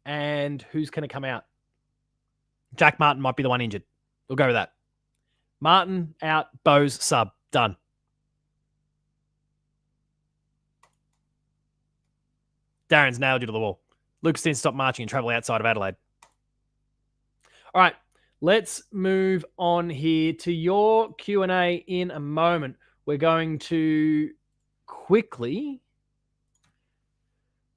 And who's going to come out? Jack Martin might be the one injured. We'll go with that. Martin out, Bowes sub. Done. Darren's nailed you to the wall. Lucas didn't stop marching and travel outside of Adelaide. All right, let's move on here to your Q&A in a moment. We're going to quickly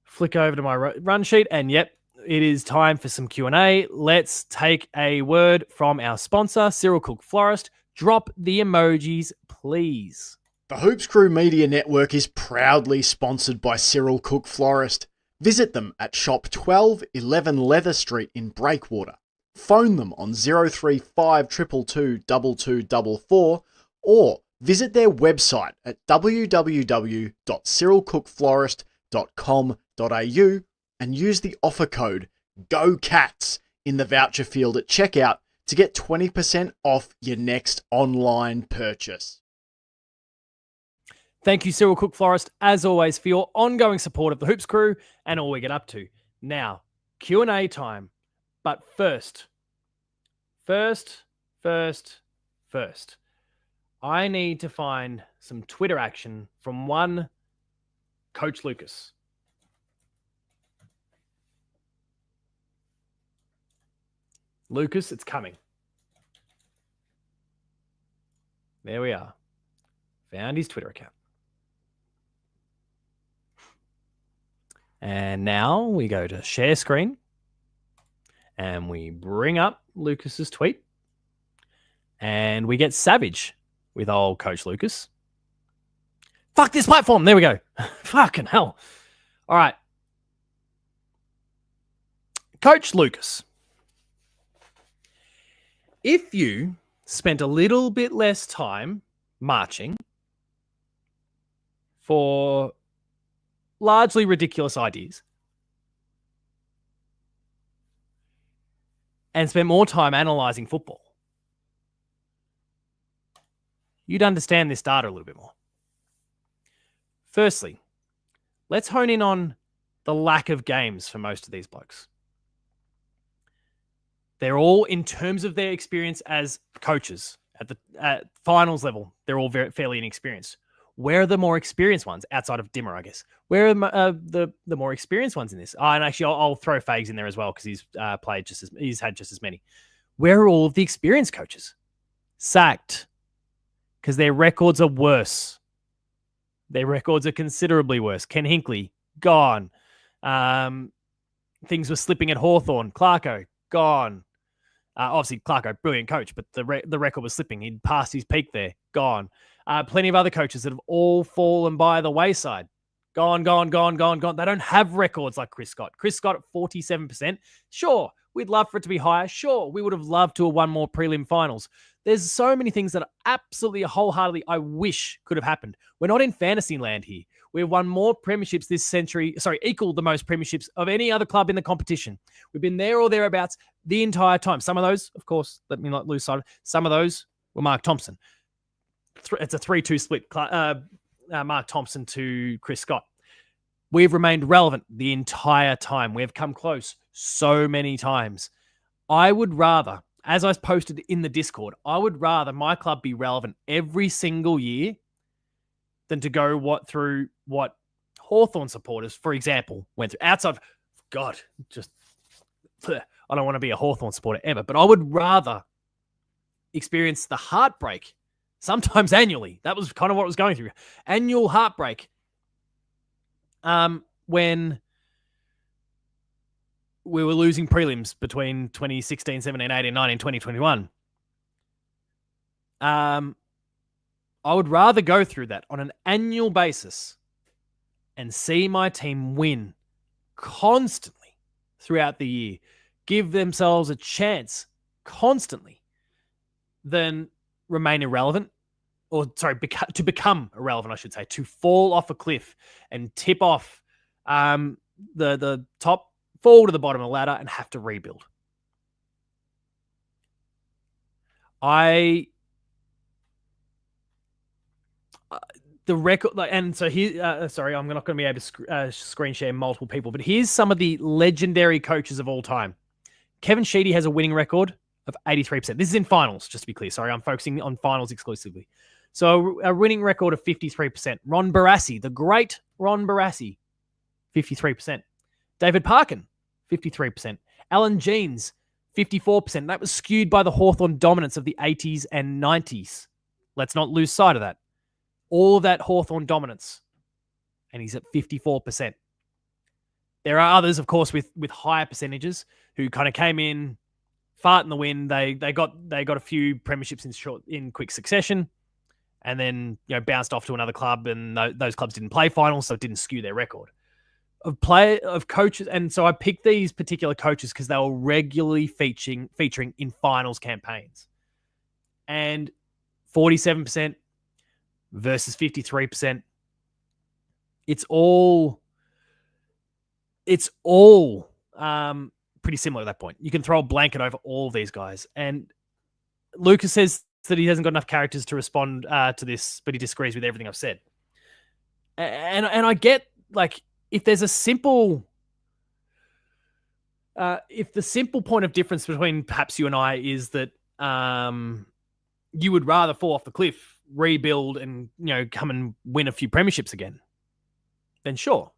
flick over to my run sheet, and yep, it is time for some Q&A. Let's take a word from our sponsor, Cyril Cook Florist. Drop the emojis, please. The Hoops Crew Media Network is proudly sponsored by Cyril Cook Florist. Visit them at shop 1211 Leather Street in Breakwater. Phone them on 035 222 2244 or visit their website at www.cyrilcookflorist.com.au and use the offer code GOCATS in the voucher field at checkout to get 20% off your next online purchase. Thank you, Cyril Cook Florist, as always, for your ongoing support of the Hoops Crew and all we get up to. Now, Q&A time. But first, I need to find some Twitter action from one Coach Lucas. Lucas, it's coming. There we are. Found his Twitter account. And now we go to share screen and we bring up Lucas's tweet and we get savage with old Coach Lucas. Fuck this platform. There we go. Fucking hell. All right. Coach Lucas, if you spent a little bit less time marching for largely ridiculous ideas and spent more time analyzing football, you'd understand this data a little bit more. Firstly, let's hone in on the lack of games for most of these blokes. They're all, in terms of their experience as coaches at finals level, they're all fairly inexperienced. Where are the more experienced ones outside of Dimmer, I guess? Where are the more experienced ones in this? And actually, I'll throw Fags in there as well because he's had just as many. Where are all of the experienced coaches? Sacked because their records are worse. Their records are considerably worse. Ken Hinckley, gone. Things were slipping at Hawthorn. Clarko, gone. Obviously, Clarko, brilliant coach, but the record was slipping. He'd passed his peak there. Gone. Plenty of other coaches that have all fallen by the wayside. Gone. They don't have records like Chris Scott. Chris Scott at 47%. Sure, we'd love for it to be higher. Sure, we would have loved to have won more prelim finals. There's so many things that are absolutely wholeheartedly I wish could have happened. We're not in fantasy land here. We've won more premierships this century. Equal the most premierships of any other club in the competition. We've been there or thereabouts the entire time. Some of those, of course, let me not lose sight of. Some of those were Mark Thompson. It's a 3-2 split. Mark Thompson to Chris Scott. We've remained relevant the entire time. We've come close so many times. I would rather, as I posted in the Discord, I would rather my club be relevant every single year than to go through what Hawthorn supporters, for example, went through. Outside of, God, I don't want to be a Hawthorn supporter ever, but I would rather experience the heartbreak sometimes annually. That was kind of what was going through. Annual heartbreak. When we were losing prelims between 2016, 17, 18, 19, 20, 21. I would rather go through that on an annual basis and see my team win constantly throughout the year, give themselves a chance constantly, than remain irrelevant, or to become irrelevant, I should say, to fall off a cliff and tip off the top, fall to the bottom of the ladder and have to rebuild. The record, and so here, sorry, I'm not going to be able to screen share multiple people, but here's some of the legendary coaches of all time. Kevin Sheedy has a winning record of 83%. This is in finals, just to be clear. Sorry, I'm focusing on finals exclusively. So a winning record of 53%. Ron Barassi, the great Ron Barassi, 53%. David Parkin, 53%. Alan Jeans, 54%. That was skewed by the Hawthorn dominance of the 80s and 90s. Let's not lose sight of that. All of that Hawthorn dominance. And he's at 54%. There are others, of course, with higher percentages who kind of came in, fart in the wind. They got a few premierships in quick succession, and then bounced off to another club, and those clubs didn't play finals, so it didn't skew their record of coaches. And so I picked these particular coaches because they were regularly featuring in finals campaigns. And 47% versus 53%. It's all pretty similar at that point. You can throw a blanket over all of these guys. And Lucas says that he hasn't got enough characters to respond to this, but he disagrees with everything I've said. And I get, like, if there's a simple, if the simple point of difference between perhaps you and I is that you would rather fall off the cliff, rebuild, and come and win a few premierships again, then sure,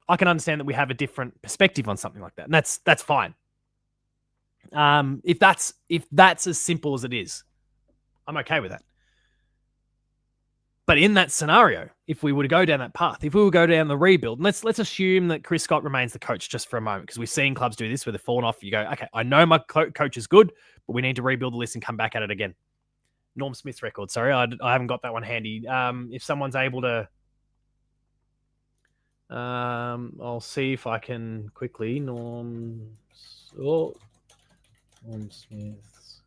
I can understand that we have a different perspective on something like that, and that's fine. If that's as simple as it is, I'm okay with that. But in that scenario, if we were to go down that path, if we were to go down the rebuild, and let's assume that Chris Scott remains the coach just for a moment, because we've seen clubs do this where they've fallen off. You go, okay, I know my coach is good, but we need to rebuild the list and come back at it again. Norm Smith's record. Sorry, I haven't got that one handy. If someone's able to, I'll see if I can quickly. Norm Smith's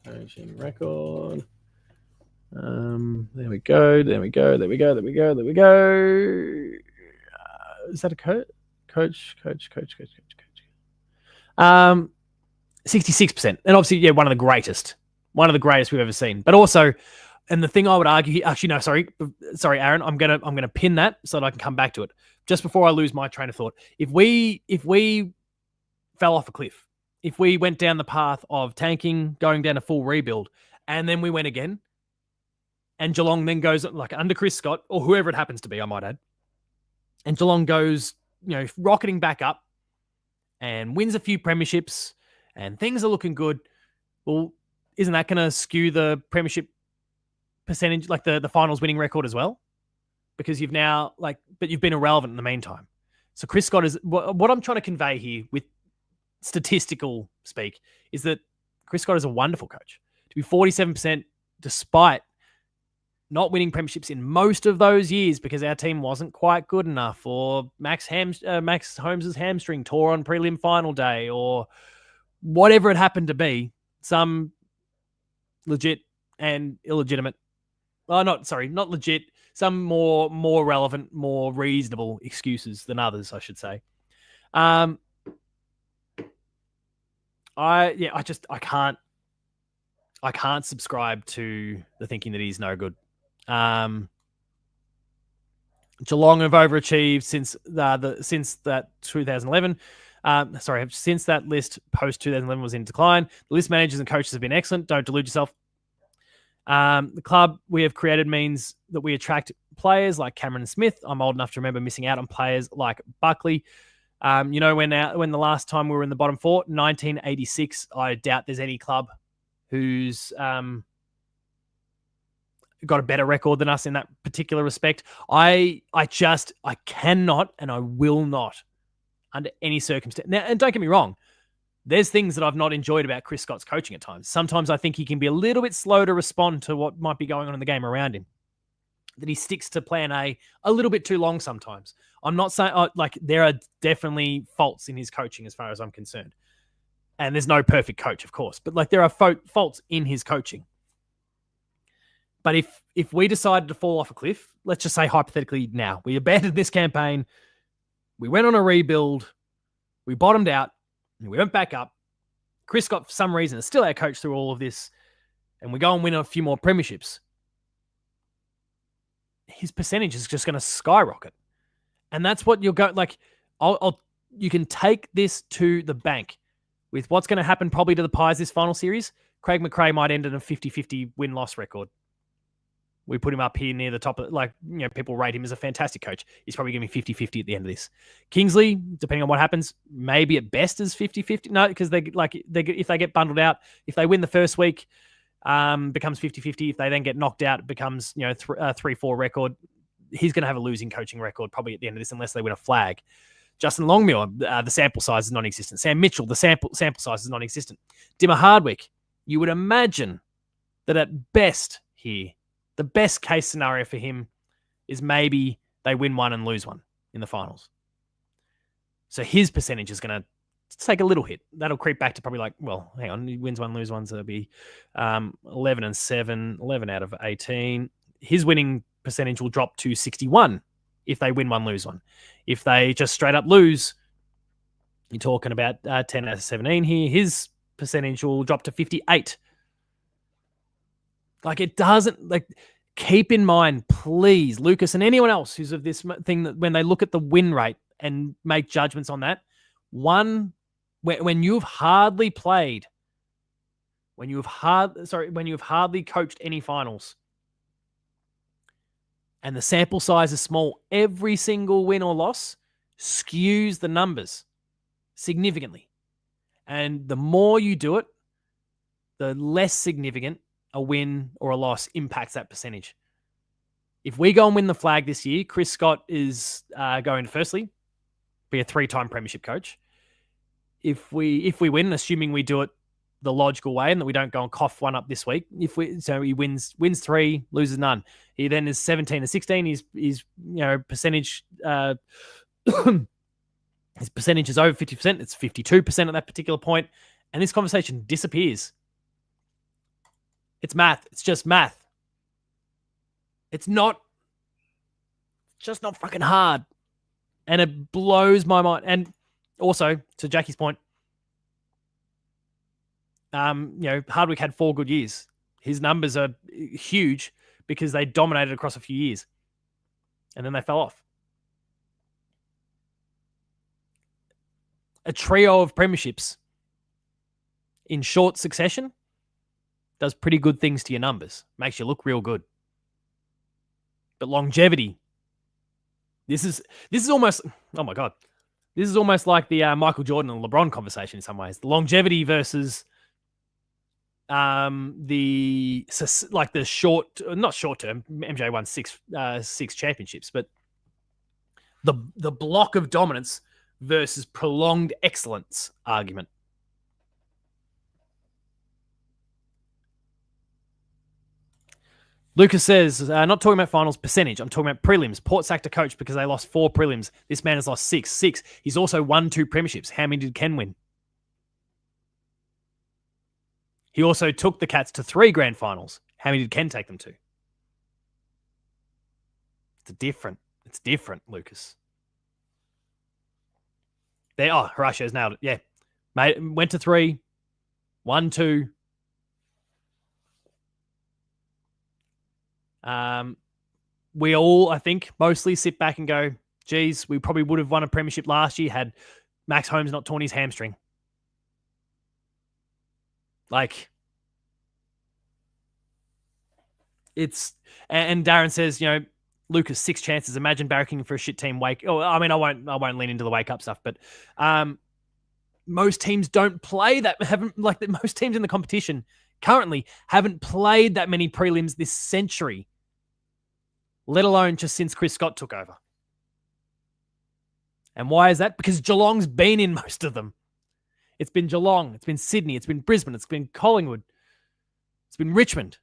coaching record. There we go. Is that a coach? Coach. 66%. And obviously, one of the greatest we've ever seen. But also, and the thing I would argue, actually, no, sorry, Aaron, I'm gonna pin that so that I can come back to it. Just before I lose my train of thought, if we fell off a cliff, if we went down the path of tanking, going down a full rebuild, and then we went again, and Geelong then goes, like, under Chris Scott, or whoever it happens to be, I might add, and Geelong goes, rocketing back up and wins a few premierships and things are looking good, well, isn't that going to skew the premiership percentage, like the finals winning record as well? Because you've now, but you've been irrelevant in the meantime. So Chris Scott is, what I'm trying to convey here with statistical speak is that Chris Scott is a wonderful coach. To be 47% despite not winning premierships in most of those years because our team wasn't quite good enough, or Max Holmes' hamstring tore on prelim final day, or whatever it happened to be, some legit and illegitimate, not legit, some more relevant, more reasonable excuses than others, I should say. I can't subscribe to the thinking that he's no good. Geelong have overachieved since that 2011. Since that list post 2011 was in decline. The list managers and coaches have been excellent. Don't delude yourself. The club we have created means that we attract players like Cameron Smith. I'm old enough to remember missing out on players like Buckley. When the last time we were in the bottom four, 1986, I doubt there's any club who's got a better record than us in that particular respect. I cannot and I will not, under any circumstance. Now, and don't get me wrong, there's things that I've not enjoyed about Chris Scott's coaching at times. Sometimes I think he can be a little bit slow to respond to what might be going on in the game around him. That he sticks to plan A a little bit too long sometimes. I'm not saying, there are definitely faults in his coaching as far as I'm concerned. And there's no perfect coach, of course. But there are faults in his coaching. But if we decided to fall off a cliff, let's just say hypothetically now, we abandoned this campaign, we went on a rebuild, we bottomed out, and we went back up. Chris Scott, for some reason, is still our coach through all of this, and we go and win a few more premierships. His percentage is just going to skyrocket. And that's what you'll go, you can take this to the bank with what's going to happen probably to the Pies this final series. Craig McRae might end in a 50-50 win-loss record. We put him up here near the top of, people rate him as a fantastic coach. He's probably going to be 50-50 at the end of this. Kingsley, depending on what happens, maybe at best is 50-50. No, because if they get bundled out, if they win the first week, becomes 50-50. If they then get knocked out, it becomes 3-4 record. He's going to have a losing coaching record probably at the end of this unless they win a flag. Justin Longmuir, the sample size is non-existent. Sam Mitchell, the sample size is non-existent. Dimmer Hardwick, you would imagine that at best here, the best case scenario for him is maybe they win one and lose one in the finals. So his percentage is going to take a little hit. That'll creep back to probably hang on, he wins one, lose one, so it'll be 11-7, 11 out of 18. His winning percentage will drop to 61 if they win one, lose one. If they just straight up lose, you're talking about 10 out of 17 here. His percentage will drop to 58. It doesn't, keep in mind, please, Lucas and anyone else who's of this thing, that when they look at the win rate and make judgments on that, when you've hardly played, when you've hardly coached any finals, and the sample size is small, every single win or loss skews the numbers significantly. And the more you do it, the less significant a win or a loss impacts that percentage. If we go and win the flag this year, Chris Scott is going to firstly be a 3-time premiership coach. If we win, assuming we do it the logical way and that we don't go and cough one up this week, so he wins 3, loses none. He then is 17-16. His percentage his percentage is over 50%. It's 52% at that particular point, and this conversation disappears. It's math. It's just math. It's just not fucking hard. And it blows my mind. And also, to Jackie's point, Hardwick had 4 good years. His numbers are huge because they dominated across a few years. And then they fell off. A trio of premierships in short succession does pretty good things to your numbers. Makes you look real good. But longevity, this is almost, oh my God, this is almost like the Michael Jordan and LeBron conversation in some ways. The longevity versus the short, not short term. MJ won six championships, but the block of dominance versus prolonged excellence argument. Lucas says, not talking about finals percentage. I'm talking about prelims. Port sacked a coach because they lost 4 prelims. This man has lost 6. He's also won 2 premierships. How many did Ken win? He also took the Cats to 3 grand finals. How many did Ken take them to? It's different, Lucas. Horatio's nailed it. Yeah. Went to 3, won 2. We all, I think, mostly sit back and go, geez, we probably would have won a premiership last year had Max Holmes not torn his hamstring. And Darren says, Lucas, 6 chances. Imagine barracking for a shit team I won't lean into the wake up stuff, but most teams don't play that. Most teams in the competition currently haven't played that many prelims this century. let alone just since Chris Scott took over. And why is that? Because Geelong's been in most of them. It's been Geelong, it's been Sydney, it's been Brisbane, it's been Collingwood, it's been Richmond.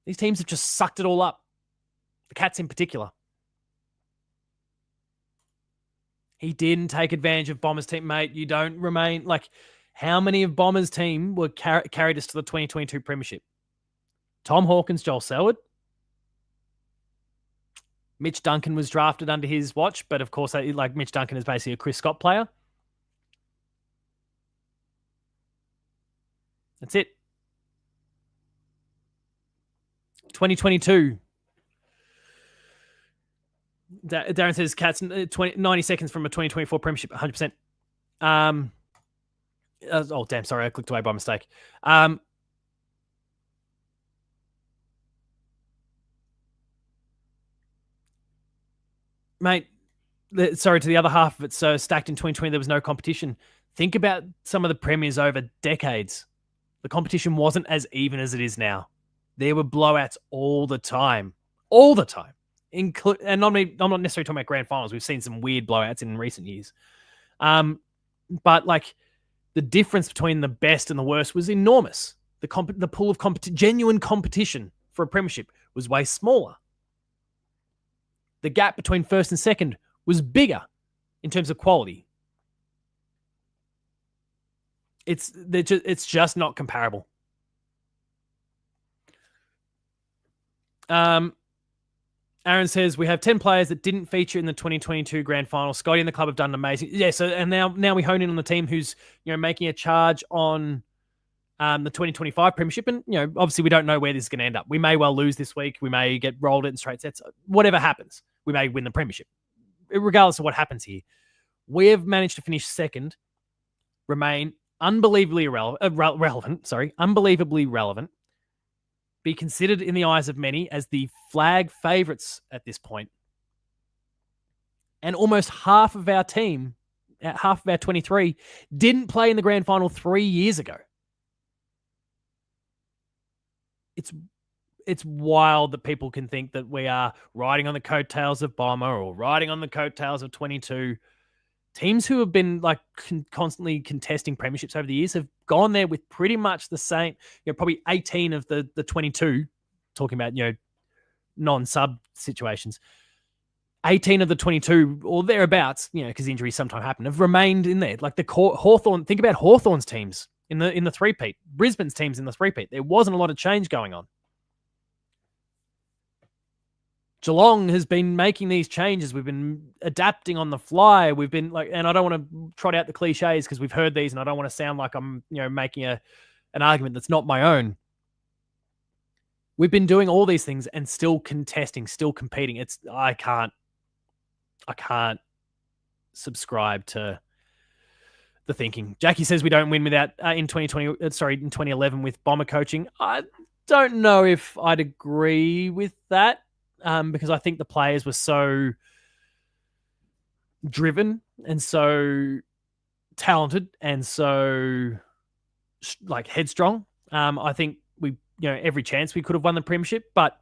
These teams have just sucked it all up. The Cats in particular. He didn't take advantage of Bombers' team, mate. You don't remain... Like, how many of Bombers' team were carried us to the 2022 Premiership? Tom Hawkins, Joel Selwood. Mitch Duncan was drafted under his watch, but of course, like Mitch Duncan is basically a Chris Scott player. That's it. 2022. Darren says Cats 90 seconds from a 2024 Premiership, 100%. Oh, damn, sorry, I clicked away by mistake. Mate, sorry, to the other half of it, so stacked in 2020, there was no competition. Think about some of the premiers over decades. The competition wasn't as even as it is now. There were blowouts all the time. All the time. And I'm not necessarily talking about grand finals. We've seen some weird blowouts in recent years. But like the difference between the best and the worst was enormous. The pool of genuine competition for a premiership was way smaller. The gap between first and second was bigger in terms of quality. It's just not comparable. Aaron says we have 10 players that didn't feature in the 2022 grand final. Scotty and the club have done amazing. Yeah, so and now we hone in on the team who's making a charge on the 2025 Premiership, and obviously we don't know where this is going to end up. We may well lose this week. We may get rolled in straight sets. Whatever happens, we may win the Premiership. Regardless of what happens here, we have managed to finish second, remain unbelievably unbelievably relevant, be considered in the eyes of many as the flag favourites at this point. And almost half of our team, half of our 23, didn't play in the grand final 3 years ago. It's wild that people can think that we are riding on the coattails of Bomber or riding on the coattails of 22. Teams who have been like constantly contesting premierships over the years have gone there with pretty much the same, probably 18 of the 22, talking about, non-sub situations. 18 of the 22 or thereabouts, because injuries sometimes happen, have remained in there. Like the Hawthorn, think about Hawthorn's teams in the three-peat, Brisbane's teams in the three-peat. There wasn't a lot of change going on. Geelong has been making these changes. We've been adapting on the fly. We've been and I don't want to trot out the cliches because we've heard these, and I don't want to sound like I'm, making an argument that's not my own. We've been doing all these things and still contesting, still competing. I can't subscribe to the thinking. Jackie says we don't win without in 2011 with Bomber coaching. I don't know if I'd agree with that. Because I think the players were so driven and so talented and so headstrong. I think we, every chance we could have won the premiership, but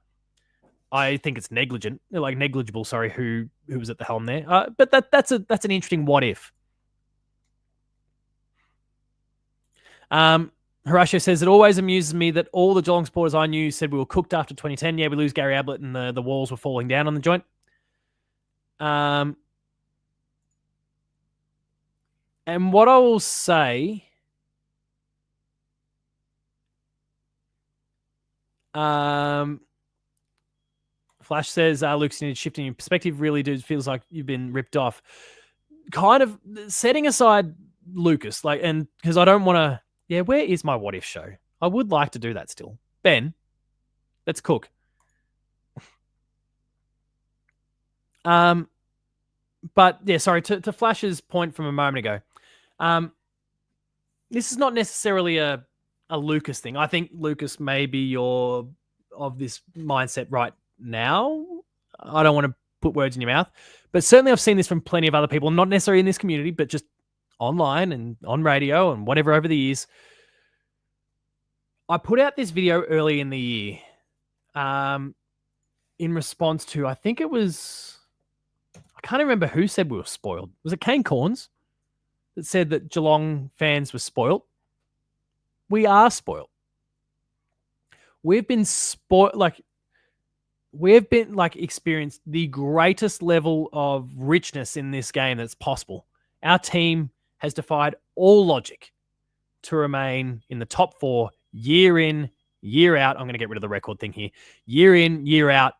I think it's negligible. Sorry, who was at the helm there? But that's an interesting what if. Horatio says, it always amuses me that all the Geelong supporters I knew said we were cooked after 2010. Yeah, we lose Gary Ablett and the walls were falling down on the joint. And what I will say, Flash says, Luke's need shifting your perspective. Really, dude, feels like you've been ripped off. Kind of setting aside Lucas, and because I don't want to. Yeah, where is my what if show? I would like to do that still. Ben, let's cook. But yeah, sorry, to Flash's point from a moment ago. This is not necessarily a Lucas thing. I think Lucas may be of this mindset right now. I don't want to put words in your mouth, but certainly I've seen this from plenty of other people, not necessarily in this community, but just online and on radio and whatever over the years. I put out this video early in the year. in response to, I think it was, I can't remember who said we were spoiled. Was it Kane Corns that said that Geelong fans were spoiled? We are spoiled. We've been spoiled, experienced the greatest level of richness in this game that's possible. Our team has defied all logic to remain in the top 4 year in, year out. I'm going to get rid of the record thing here. Year in, year out.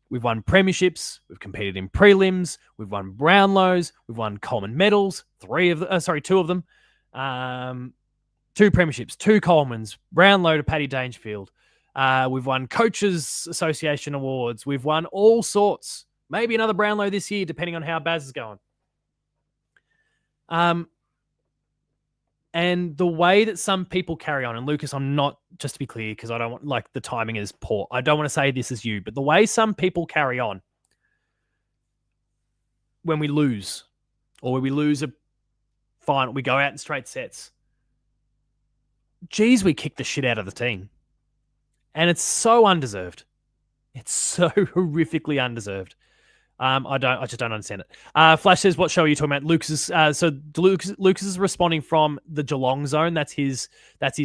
We've won premierships. We've competed in prelims. We've won Brownlows. We've won Coleman medals. 2 of them. 2 premierships, 2 Colemans, Brownlow to Paddy Dangerfield. We've won Coaches Association awards. We've won all sorts. Maybe another Brownlow this year, depending on how Baz is going. And the way that some people carry on, and Lucas, I'm not, just to be clear, because I don't want, the timing is poor. I don't want to say this is you, but the way some people carry on when we lose, or when we lose a final, we go out in straight sets. Geez, we kick the shit out of the team. And it's so undeserved. It's so horrifically undeserved. I just don't understand it. Flash says, what show are you talking about? Lucas is responding from the Geelong zone. That's his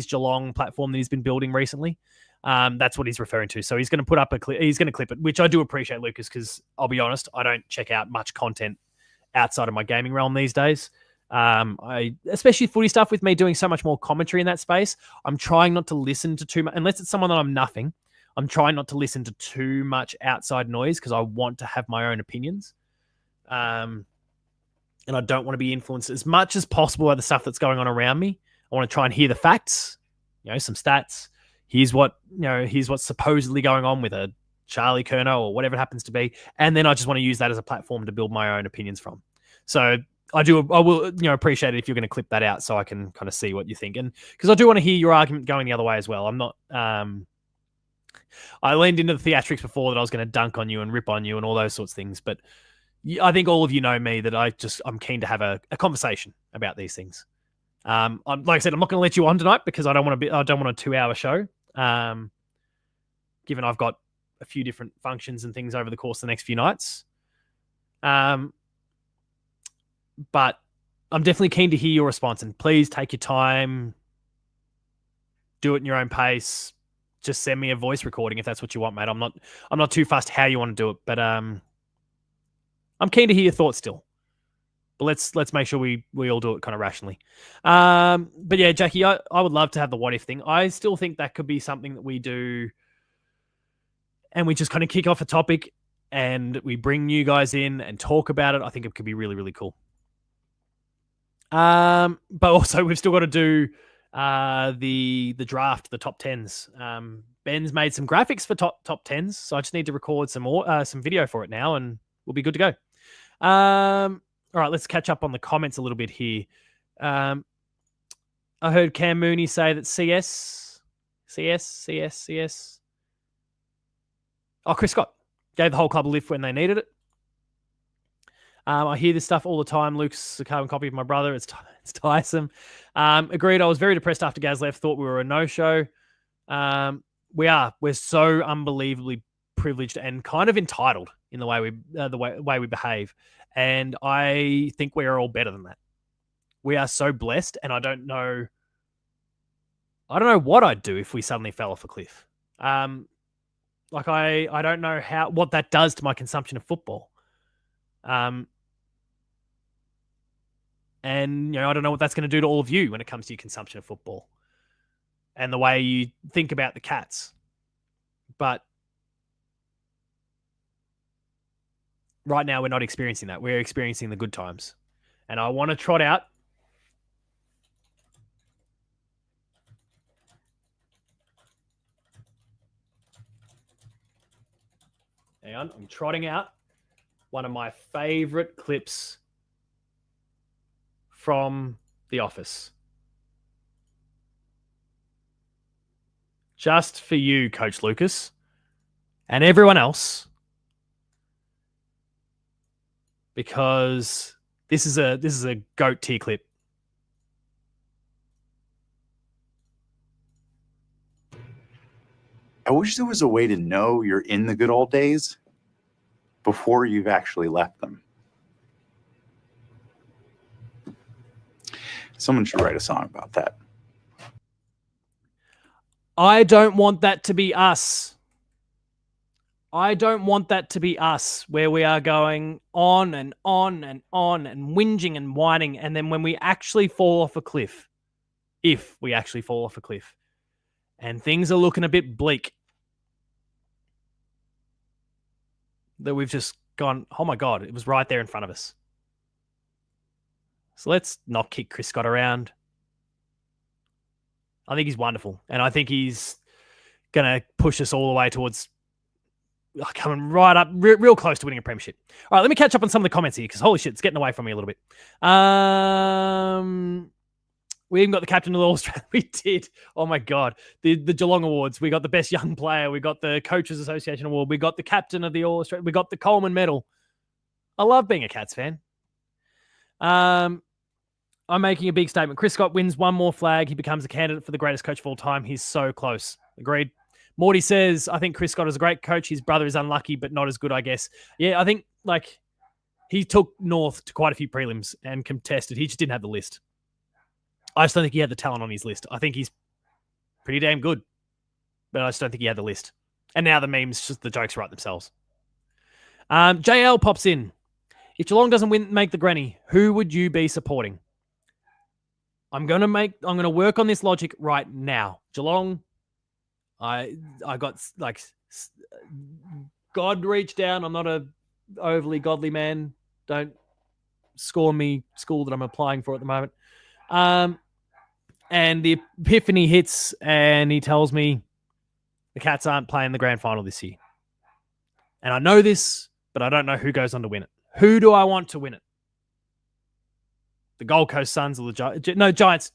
Geelong platform that he's been building recently. That's what he's referring to. So he's going to put up a clip. He's going to clip it, which I do appreciate, Lucas, because I'll be honest, I don't check out much content outside of my gaming realm these days. Especially footy stuff, with me doing so much more commentary in that space. I'm trying not to listen to too much, unless it's someone that I'm nothing. I'm trying not to listen to too much outside noise because I want to have my own opinions. And I don't want to be influenced as much as possible by the stuff that's going on around me. I want to try and hear the facts, some stats. Here's what's supposedly going on with a Charlie Curnow or whatever it happens to be. And then I just want to use that as a platform to build my own opinions from. So I will appreciate it if you're going to clip that out so I can kind of see what you think. And because I do want to hear your argument going the other way as well. I'm not, I leaned into the theatrics before that I was going to dunk on you and rip on you and all those sorts of things. But I think all of you know me that I'm keen to have a conversation about these things. Like I said, I'm not going to let you on tonight because I don't want a 2-hour show. Given I've got a few different functions and things over the course of the next few nights. But I'm definitely keen to hear your response, and please take your time. Do it in your own pace. Just send me a voice recording if that's what you want, mate. I'm not too fussed how you want to do it, but I'm keen to hear your thoughts still. But let's make sure we all do it kind of rationally. But yeah, Jackie, I would love to have the what if thing. I still think that could be something that we do, and we just kind of kick off a topic and we bring you guys in and talk about it. I think it could be really, really cool. But also we've still got to do the draft, the top 10s. Ben's made some graphics for top 10s, so I just need to record some video for it now, and we'll be good to go. All right, let's catch up on the comments a little bit here. I heard Cam Mooney say that CS. Oh, Chris Scott gave the whole club a lift when they needed it. I hear this stuff all the time. Luke's a carbon copy of my brother. It's tiresome. Agreed. I was very depressed after Gaz left. Thought we were a no-show. We are. We're so unbelievably privileged and kind of entitled in the way we behave. And I think we are all better than that. We are so blessed, and I don't know what I'd do if we suddenly fell off a cliff. I don't know what that does to my consumption of football. And I don't know what that's going to do to all of you when it comes to your consumption of football and the way you think about the Cats. But right now, we're not experiencing that. We're experiencing the good times. And I want to trot out hang on, I'm trotting out one of my favorite clips from The Office. Just for you, Coach Lucas, and everyone else, because this is a GOAT tier clip. I wish there was a way to know you're in the good old days before you've actually left them. Someone should write a song about that. I don't want that to be us. I don't want that to be us, where we are going on and on and on and whinging and whining. And then when we actually fall off a cliff, if we actually fall off a cliff, and things are looking a bit bleak, that we've just gone, oh my God, it was right there in front of us. So let's not kick Chris Scott around. I think he's wonderful. And I think he's going to push us all the way towards coming right up, real close to winning a premiership. All right, let me catch up on some of the comments here because holy shit, it's getting away from me a little bit. We even got the captain of the All-Australian. We did. Oh my God. The Geelong Awards. We got the best young player. We got the Coaches Association Award. We got the captain of the All-Australian. We got the Coleman Medal. I love being a Cats fan. I'm making a big statement. Chris Scott wins one more flag. He becomes a candidate for the greatest coach of all time. He's so close. Agreed. Morty says, I think Chris Scott is a great coach. His brother is unlucky, but not as good, I guess. Yeah, I think he took North to quite a few prelims and contested. He just didn't have the list. I just don't think he had the talent on his list. I think he's pretty damn good, but I just don't think he had the list. And now the memes, just the jokes write themselves. JL pops in. If Geelong doesn't make the granny, who would you be supporting? I'm going to work on this logic right now. Geelong, I got God reached down. I'm not a overly godly man. Don't score me school that I'm applying for at the moment. And the epiphany hits and he tells me the Cats aren't playing the grand final this year. And I know this, but I don't know who goes on to win it. Who do I want to win it? The Gold Coast Suns or the Giants? No, Giants.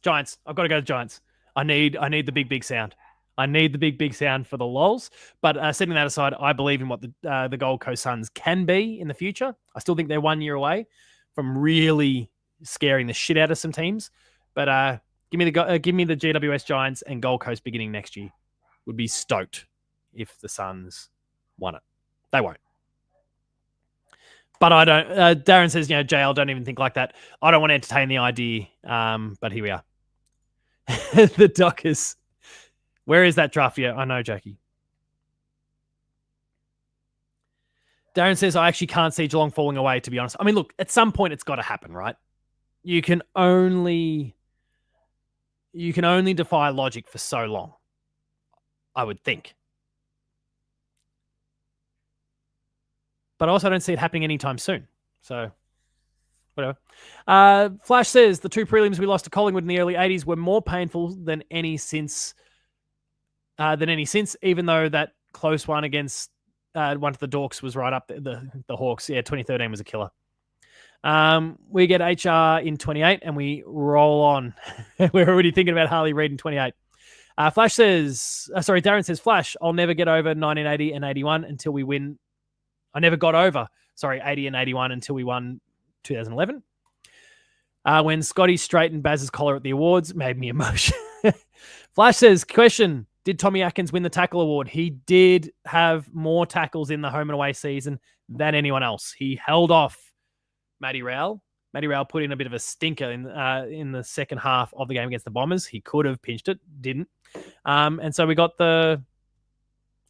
I've got to go to Giants. I need the big sound. I need the big sound for the lols. But setting that aside, I believe in what the Gold Coast Suns can be in the future. I still think they're 1 year away from really scaring the shit out of some teams. But give me the GWS Giants and Gold Coast beginning next year. Would be stoked if the Suns won it. They won't. But I don't. Darren says, JL, don't even think like that. I don't want to entertain the idea. But here we are. The Dockers. Where is that draft? Yeah, I know, Jackie. Darren says, I actually can't see Geelong falling away, to be honest. I mean, look, at some point it's got to happen, right? You can only defy logic for so long, I would think. But I also don't see it happening anytime soon. So, whatever. Flash says, the two prelims we lost to Collingwood in the early 80s were more painful than any since, even though that close one against one of the Dorks was right up the Hawks. Yeah, 2013 was a killer. We get HR in 28 and we roll on. We're already thinking about Harley Reid in 28. Darren says, Flash, I'll never get over 1980 and 81 until we win. I never got over, 80 and 81 until we won 2011. When Scotty straightened Baz's collar at the awards, made me emotional. Flash says, question, did Tommy Atkins win the tackle award? He did have more tackles in the home and away season than anyone else. He held off Matty Rowell. Matty Rowell put in a bit of a stinker in the second half of the game against the Bombers. He could have pinched it, didn't. And so we got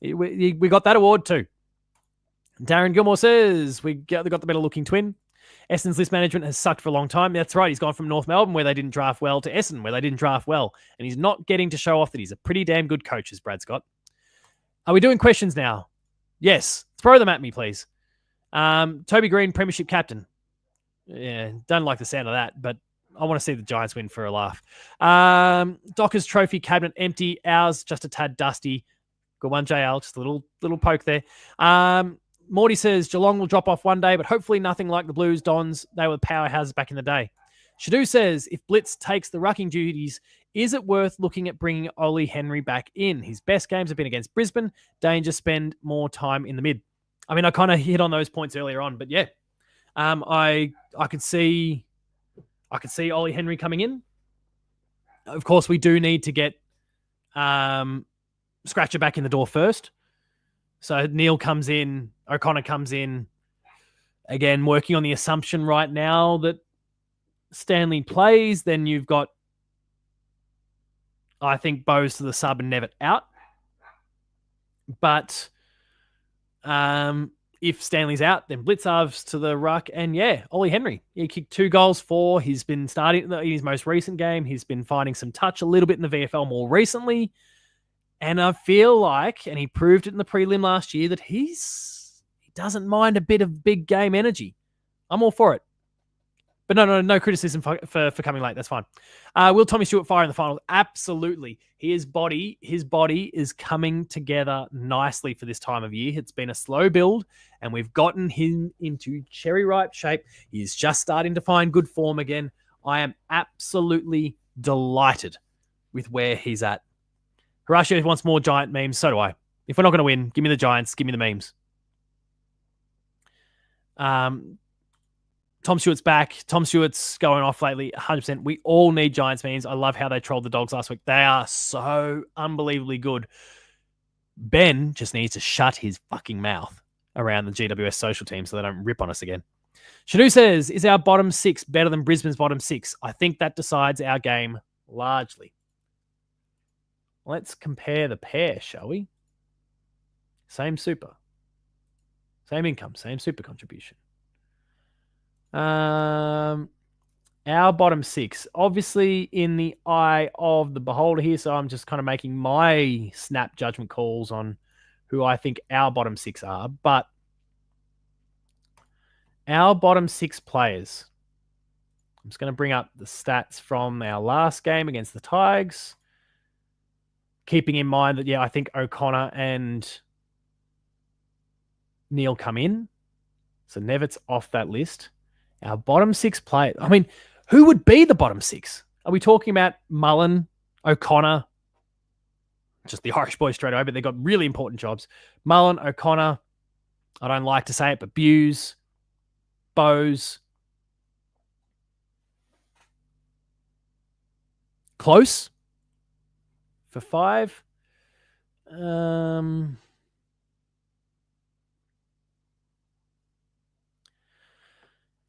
we got that award too. Darren Gilmore says, we got the better looking twin. Essendon's list management has sucked for a long time. That's right. He's gone from North Melbourne, where they didn't draft well, to Essendon, where they didn't draft well. And he's not getting to show off that he's a pretty damn good coach, as Brad Scott. Are we doing questions now? Yes. Throw them at me, please. Toby Green, premiership captain. Yeah, don't like the sound of that, but I want to see the Giants win for a laugh. Dockers trophy cabinet empty. Ours just a tad dusty. Good one, JL. Just a little poke there. Morty says Geelong will drop off one day, but hopefully nothing like the Blues, Dons. They were powerhouses back in the day. Shadu says, if Blitz takes the rucking duties, is it worth looking at bringing Ollie Henry back in? His best games have been against Brisbane. Danger spend more time in the mid. I mean, I kind of hit on those points earlier on, but yeah, I could see Ollie Henry coming in. Of course, we do need to get scratcher back in the door first. So Neil comes in, O'Connor comes in, again, working on the assumption right now that Stanley plays. Then you've got, I think, Bowes to the sub and Nevitt out. But if Stanley's out, then Blitzarves to the ruck. And yeah, Ollie Henry, he kicked 2 goals for. He's been starting in his most recent game. He's been finding some touch a little bit in the VFL more recently. And I feel like, and he proved it in the prelim last year, that he doesn't mind a bit of big game energy. I'm all for it. But no criticism for coming late. That's fine. Will Tommy Stewart fire in the finals? Absolutely. His body is coming together nicely for this time of year. It's been a slow build, and we've gotten him into cherry ripe shape. He's just starting to find good form again. I am absolutely delighted with where he's at. Horatio wants more Giant memes. So do I. If we're not going to win, give me the Giants. Give me the memes. Tom Stewart's back. Tom Stewart's going off lately, 100%. We all need Giants memes. I love how they trolled the Dogs last week. They are so unbelievably good. Ben just needs to shut his fucking mouth around the GWS social team so they don't rip on us again. Shadu says, is our bottom 6 better than Brisbane's bottom 6? I think that decides our game largely. Let's compare the pair, shall we? Same super. Same income, same super contribution. Our bottom 6, obviously in the eye of the beholder here, so I'm just kind of making my snap judgment calls on who I think our bottom 6 are, but our bottom 6 players, I'm just going to bring up the stats from our last game against the Tigers, keeping in mind that, yeah, I think O'Connor and Neil come in, so Nevitt's off that list. Our bottom 6 players. I mean, who would be the bottom 6? Are we talking about Mullen, O'Connor, just the Irish boys straight away, but they've got really important jobs. Mullen, O'Connor, I don't like to say it, but Buse, Bowes. Close for 5.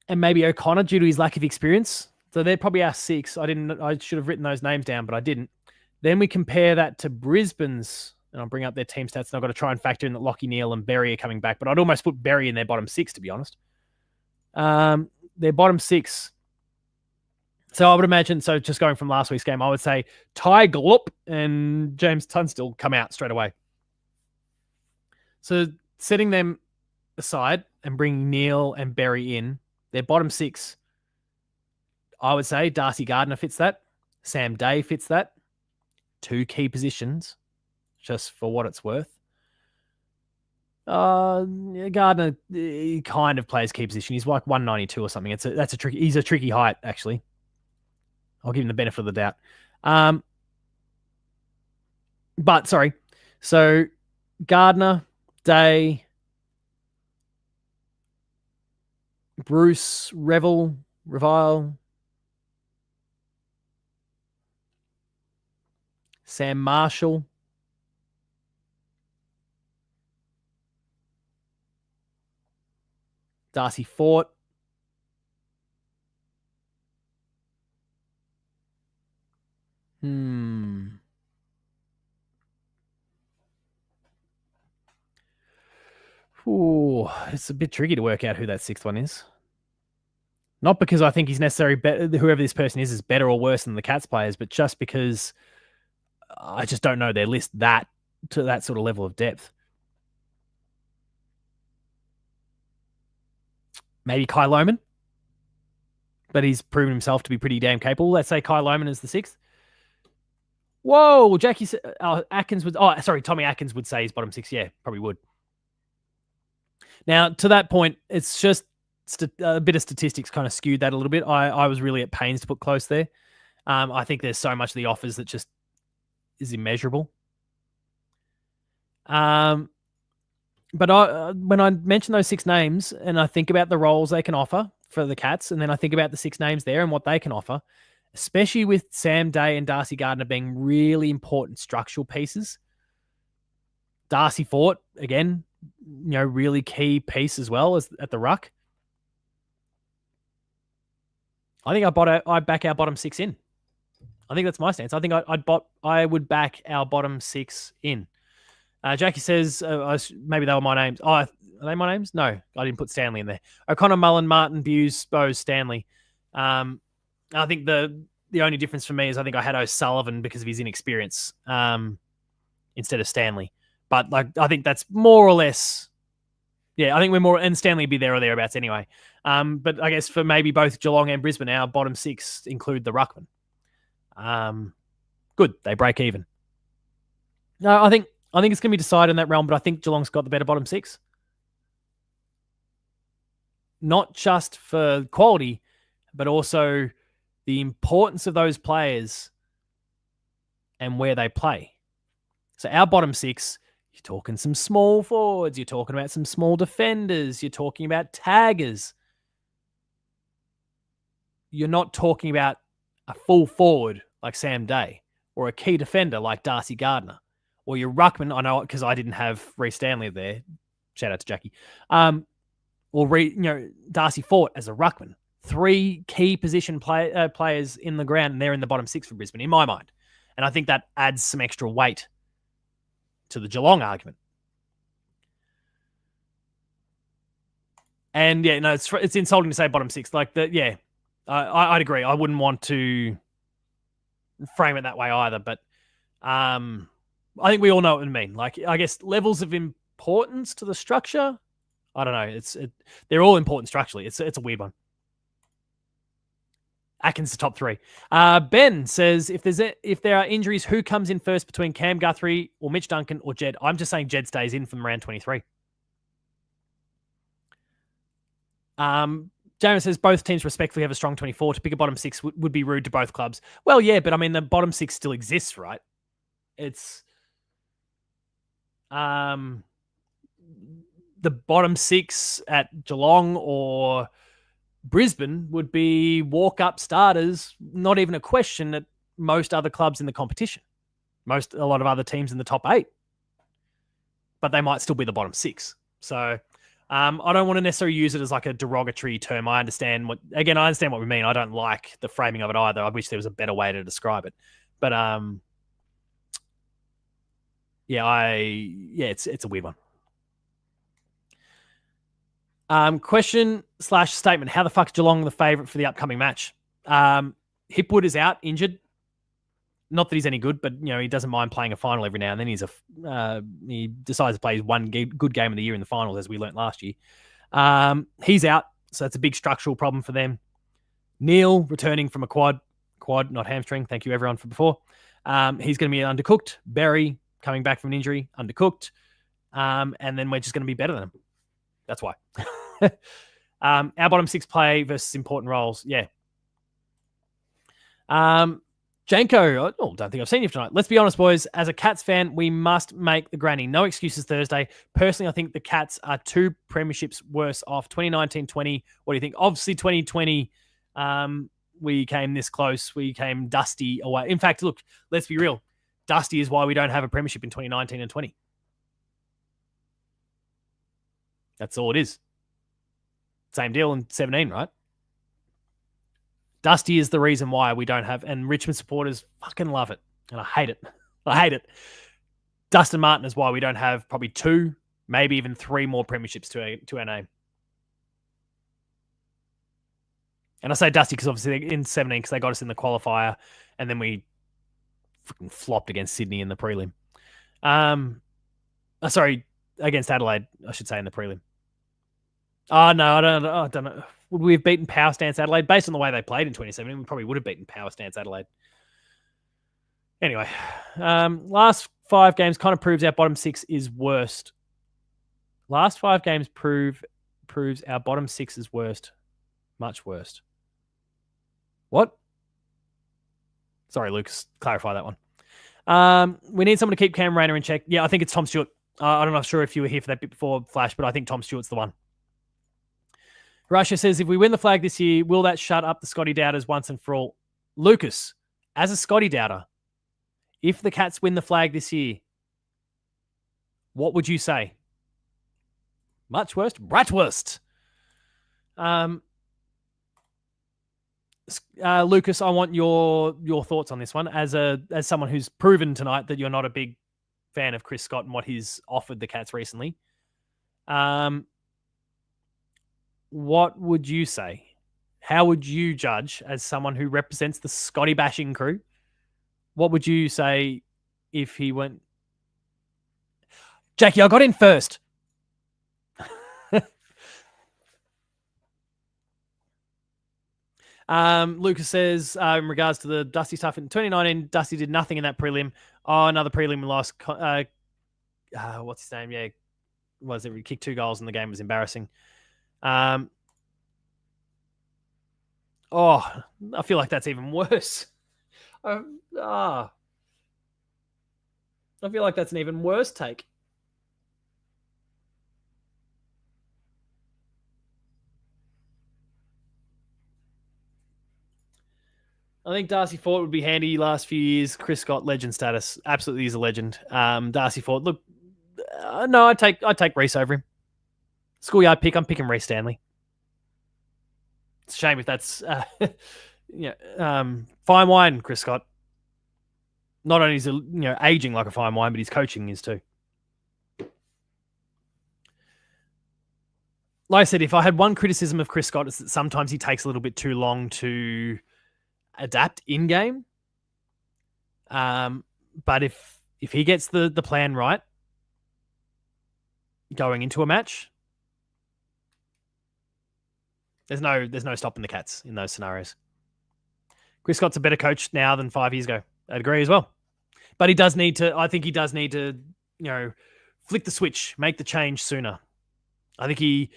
And maybe O'Connor due to his lack of experience. So they're probably our 6. I should have written those names down, but I didn't. Then we compare that to Brisbane's, and I'll bring up their team stats, and I've got to try and factor in that Lockie Neal and Berry are coming back, but I'd almost put Berry in their bottom 6, to be honest. Their bottom 6. So I would imagine, so just going from last week's game, I would say Ty Glup and James Tunstall come out straight away. So setting them aside and bringing Neal and Berry in, their bottom 6, I would say Darcy Gardner fits that. Sam Day fits that. 2 key positions, just for what it's worth. Gardner, he kind of plays key position. He's like 192 or something. He's a tricky height, actually. I'll give him the benefit of the doubt. But sorry. So Gardner, Day, Bruce, Revile, Sam Marshall, Darcy Fort, Ooh, it's a bit tricky to work out who that 6th one is. Not because I think he's necessarily better, whoever this person is better or worse than the Cats players, but just because I just don't know their list to that sort of level of depth. Maybe Kai Lohman, but he's proven himself to be pretty damn capable. Let's say Kai Lohman is the 6th. Whoa, Jackie Atkins would. Oh, sorry, Tommy Atkins would say he's bottom 6. Yeah, probably would. Now, to that point, it's just a bit of statistics kind of skewed that a little bit. I was really at pains to put close there. I think there's so much of the offers that just is immeasurable. But when I mention those 6 names and I think about the roles they can offer for the Cats, and then I think about the 6 names there and what they can offer, especially with Sam Day and Darcy Gardner being really important structural pieces, Darcy Fort, again, really key piece as well as at the ruck. I think I'd back our bottom 6 in. I think that's my stance. I think I would back our bottom 6 in. Jackie says, maybe they were my names. Oh, are they my names? No, I didn't put Stanley in there. O'Connor, Mullen, Martin, Buse, Bose, Stanley. I think the only difference for me is I think I had O'Sullivan because of his inexperience instead of Stanley. But I think that's more or less, I think we're more, and Stanley would be there or thereabouts anyway. But I guess for maybe both Geelong and Brisbane, our bottom 6 include the ruckman. Good, they break even. No, I think it's going to be decided in that realm, but I think Geelong's got the better bottom 6. Not just for quality, but also the importance of those players and where they play. So our bottom 6, you're talking some small forwards, you're talking about some small defenders, you're talking about taggers. You're not talking about a full forward like Sam Day or a key defender like Darcy Gardner or your ruckman. I know because I didn't have Reece Stanley there. Shout out to Jackie. Or Darcy Fort as a ruckman. 3 key position players in the ground, and they're in the bottom 6 for Brisbane, in my mind. And I think that adds some extra weight to the Geelong argument. And it's insulting to say bottom 6. I'd agree. I wouldn't want to frame it that way either, but I think we all know what I mean. I guess levels of importance to the structure. I don't know. They're all important structurally. It's a weird one. Atkins the top 3. Ben says if there are injuries, who comes in first between Cam Guthrie or Mitch Duncan or Jed? I'm just saying Jed stays in from round 23. James says both teams respectfully have a strong 24. To pick a bottom 6 would be rude to both clubs. Well, yeah, but I mean the bottom 6 still exists, right? It's the bottom 6 at Geelong or Brisbane would be walk-up starters, not even a question at most other clubs in the competition. A lot of other teams in the top 8. But they might still be the bottom 6. So I don't want to necessarily use it as like a derogatory term. I understand what we mean. I don't like the framing of it either. I wish there was a better way to describe it. But it's a weird one. Question/statement. How the fuck is Geelong the favourite for the upcoming match? Hipwood is out, injured. Not that he's any good, but he doesn't mind playing a final every now and then. He decides to play his one good game of the year in the finals, as we learnt last year. He's out, so that's a big structural problem for them. Neil returning from a quad, not hamstring. Thank you everyone for before. He's going to be undercooked. Berry coming back from an injury, undercooked. And then we're just going to be better than him. That's why. Our bottom 6 play versus important roles. Yeah. Janko, don't think I've seen you tonight. Let's be honest, boys. As a Cats fan, we must make the granny. No excuses Thursday. Personally, I think the Cats are 2 premierships worse off. 2019-20. What do you think? Obviously, 2020, we came this close. We came dusty away. In fact, look, let's be real. Dusty is why we don't have a premiership in 2019 and 20. That's all it is. Same deal in 17, right? Dusty is the reason why we don't have, and Richmond supporters fucking love it. And I hate it. Dustin Martin is why we don't have probably 2, maybe even 3 more premierships to our name. And I say Dusty because obviously in 17, because they got us in the qualifier, and then we freaking flopped against Sydney in the prelim. Against Adelaide, I should say, in the prelim. Oh, no, I don't know. Would we have beaten Power Stance Adelaide? Based on the way they played in 2017, we probably would have beaten Power Stance Adelaide. Anyway, last 5 games kind of proves our bottom 6 is worst. Last 5 games proves our bottom 6 is worst. Much worst. What? Sorry, Lucas. Clarify that one. We need someone to keep Cam Rayner in check. Yeah, I think it's Tom Stewart. I'm not sure if you were here for that bit before, Flash, but I think Tom Stewart's the one. Russia says, if we win the flag this year, will that shut up the Scotty doubters once and for all? Lucas, as a Scotty doubter, if the Cats win the flag this year, what would you say? Much worse? Bratwurst. Lucas, I want your thoughts on this one as someone who's proven tonight that you're not a big fan of Chris Scott and what he's offered the Cats recently. What would you say? How would you judge as someone who represents the Scotty bashing crew? What would you say if he went? Jackie, I got in first. Lucas says, in regards to the Dusty stuff in 2019, Dusty did nothing in that prelim. Oh, another prelim we lost. What's his name? Yeah, was it? We kicked 2 goals in the game. It was embarrassing. I feel like that's even worse. I feel like that's an even worse take. I think Darcy Fort would be handy last few years. Chris Scott, legend status. Absolutely is a legend. Darcy Fort, look, no, I'd take Reece over him. Schoolyard pick, I'm picking Reece Stanley. It's a shame if that's fine wine, Chris Scott. Not only is he aging like a fine wine, but his coaching is too. Like I said, if I had one criticism of Chris Scott, it's that sometimes he takes a little bit too long to adapt in game. But if he gets the plan right going into a match, there's no stopping the Cats in those scenarios. Chris Scott's a better coach now than 5 years ago. I'd agree as well. But he does need to, I think he does need to, flick the switch, make the change sooner. I think he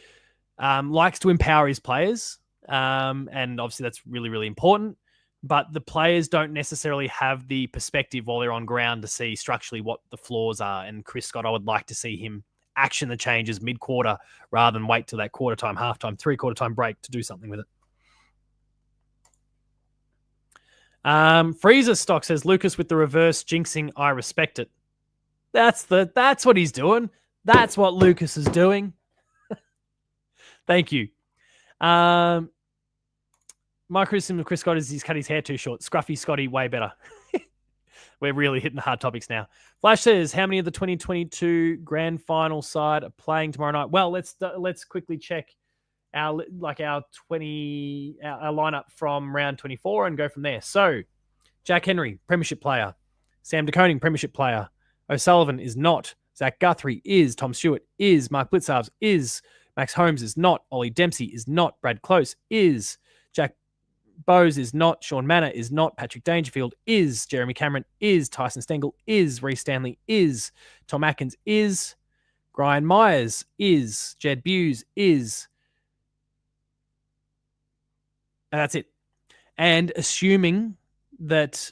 likes to empower his players. And obviously that's really, really important. But the players don't necessarily have the perspective while they're on ground to see structurally what the flaws are. And Chris Scott, I would like to see him action the changes mid-quarter rather than wait till that quarter time, halftime, 3/4 time break to do something with it. Freezer Stock says, Lucas with the reverse jinxing, I respect it. That's what he's doing. That's what Lucas is doing. Thank you. My criticism of Chris Scott is he's cut his hair too short. Scruffy Scotty, way better. We're really hitting the hard topics now. Flash says, how many of the 2022 grand final side are playing tomorrow night? Well, let's quickly check our lineup from round 24 and go from there. So, Jack Henry, premiership player. Sam De Koning, premiership player. O'Sullivan is not. Zach Guthrie is. Tom Stewart is. Mark Blitzarves is. Max Holmes is not. Ollie Dempsey is not. Brad Close is. Jack Bowes is not. Sean Manor is not. Patrick Dangerfield is. Jeremy Cameron is. Tyson Stengel is. Reece Stanley is. Tom Atkins is. Brian Myers is. Jed Buse is. And that's it. And assuming that,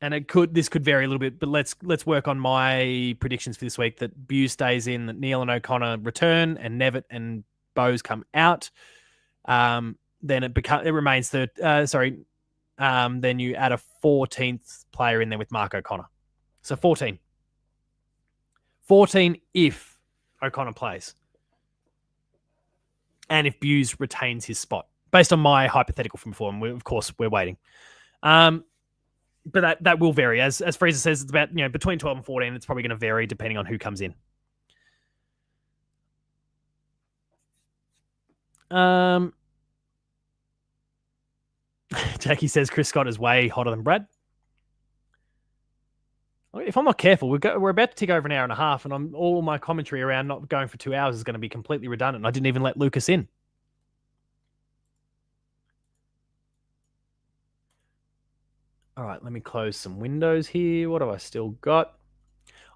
and this could vary a little bit, but let's work on my predictions for this week, that Buse stays in, that Neil and O'Connor return, and Nevitt and Bowes come out. Then it remains third. Then you add a 14th player in there with Mark O'Connor. So 14. 14 if O'Connor plays. And if Buse retains his spot. Based on my hypothetical from before, and we're waiting. But that will vary. As Fraser says, it's about between 12 and 14. It's probably going to vary depending on who comes in. Jackie says Chris Scott is way hotter than Brad. If I'm not careful, we're about to tick over an hour and a half, and all my commentary around not going for 2 hours is going to be completely redundant. I didn't even let Lucas in. All right, let me close some windows here. What have I still got?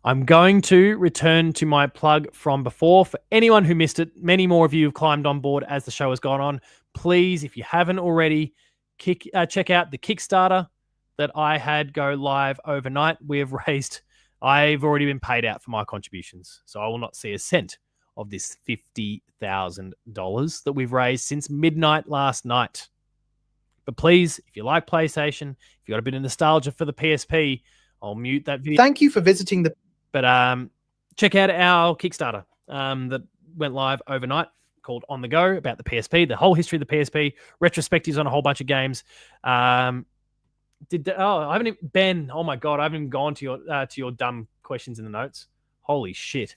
I'm going to return to my plug from before. For anyone who missed it, many more of you have climbed on board as the show has gone on. Please, if you haven't already, check out the Kickstarter that I had go live overnight. I've already been paid out for my contributions, so I will not see a cent of this $50,000 that we've raised since midnight last night. But please, if you like PlayStation, if you got a bit of nostalgia for the PSP, I'll mute that video. Thank you for visiting the... But check out our Kickstarter that went live overnight called On The Go, about the PSP, the whole history of the PSP, retrospectives on a whole bunch of games. I haven't even, Ben, oh my God, I haven't even gone to your dumb questions in the notes. Holy shit.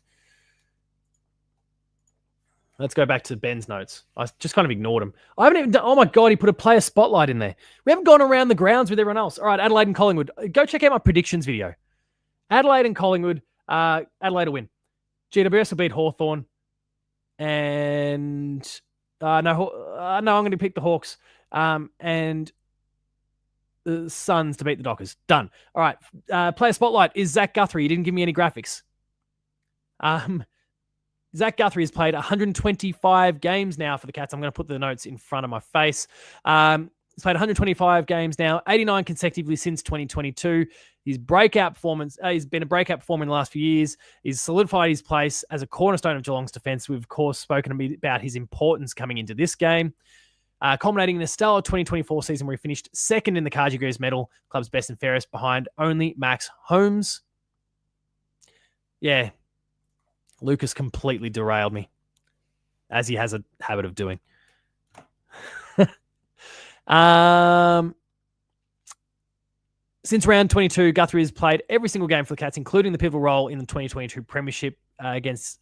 Let's go back to Ben's notes. I just kind of ignored him. I haven't even done, oh my God, he put a player spotlight in there. We haven't gone around the grounds with everyone else. All right, Adelaide and Collingwood. Go check out my predictions video. Adelaide and Collingwood, Adelaide will win. GWS will beat Hawthorn. And no, I'm going to pick the Hawks. And the Suns to beat the Dockers. Done. All right. Player spotlight is Zach Guthrie. He didn't give me any graphics. Zach Guthrie has played 125 games now for the Cats. I'm going to put the notes in front of my face. He's played 125 games now, 89 consecutively since 2022. His breakout performance, he's been a breakout performer in the last few years. He's solidified his place as a cornerstone of Geelong's defence. We've, of course, spoken a bit about his importance coming into this game. Culminating in a stellar 2024 season where he finished second in the Carji Greaves medal, club's best and fairest, behind only Max Holmes. Yeah. Lucas completely derailed me, as he has a habit of doing. Since round 22, Guthrie has played every single game for the Cats, including the pivotal role in the 2022 Premiership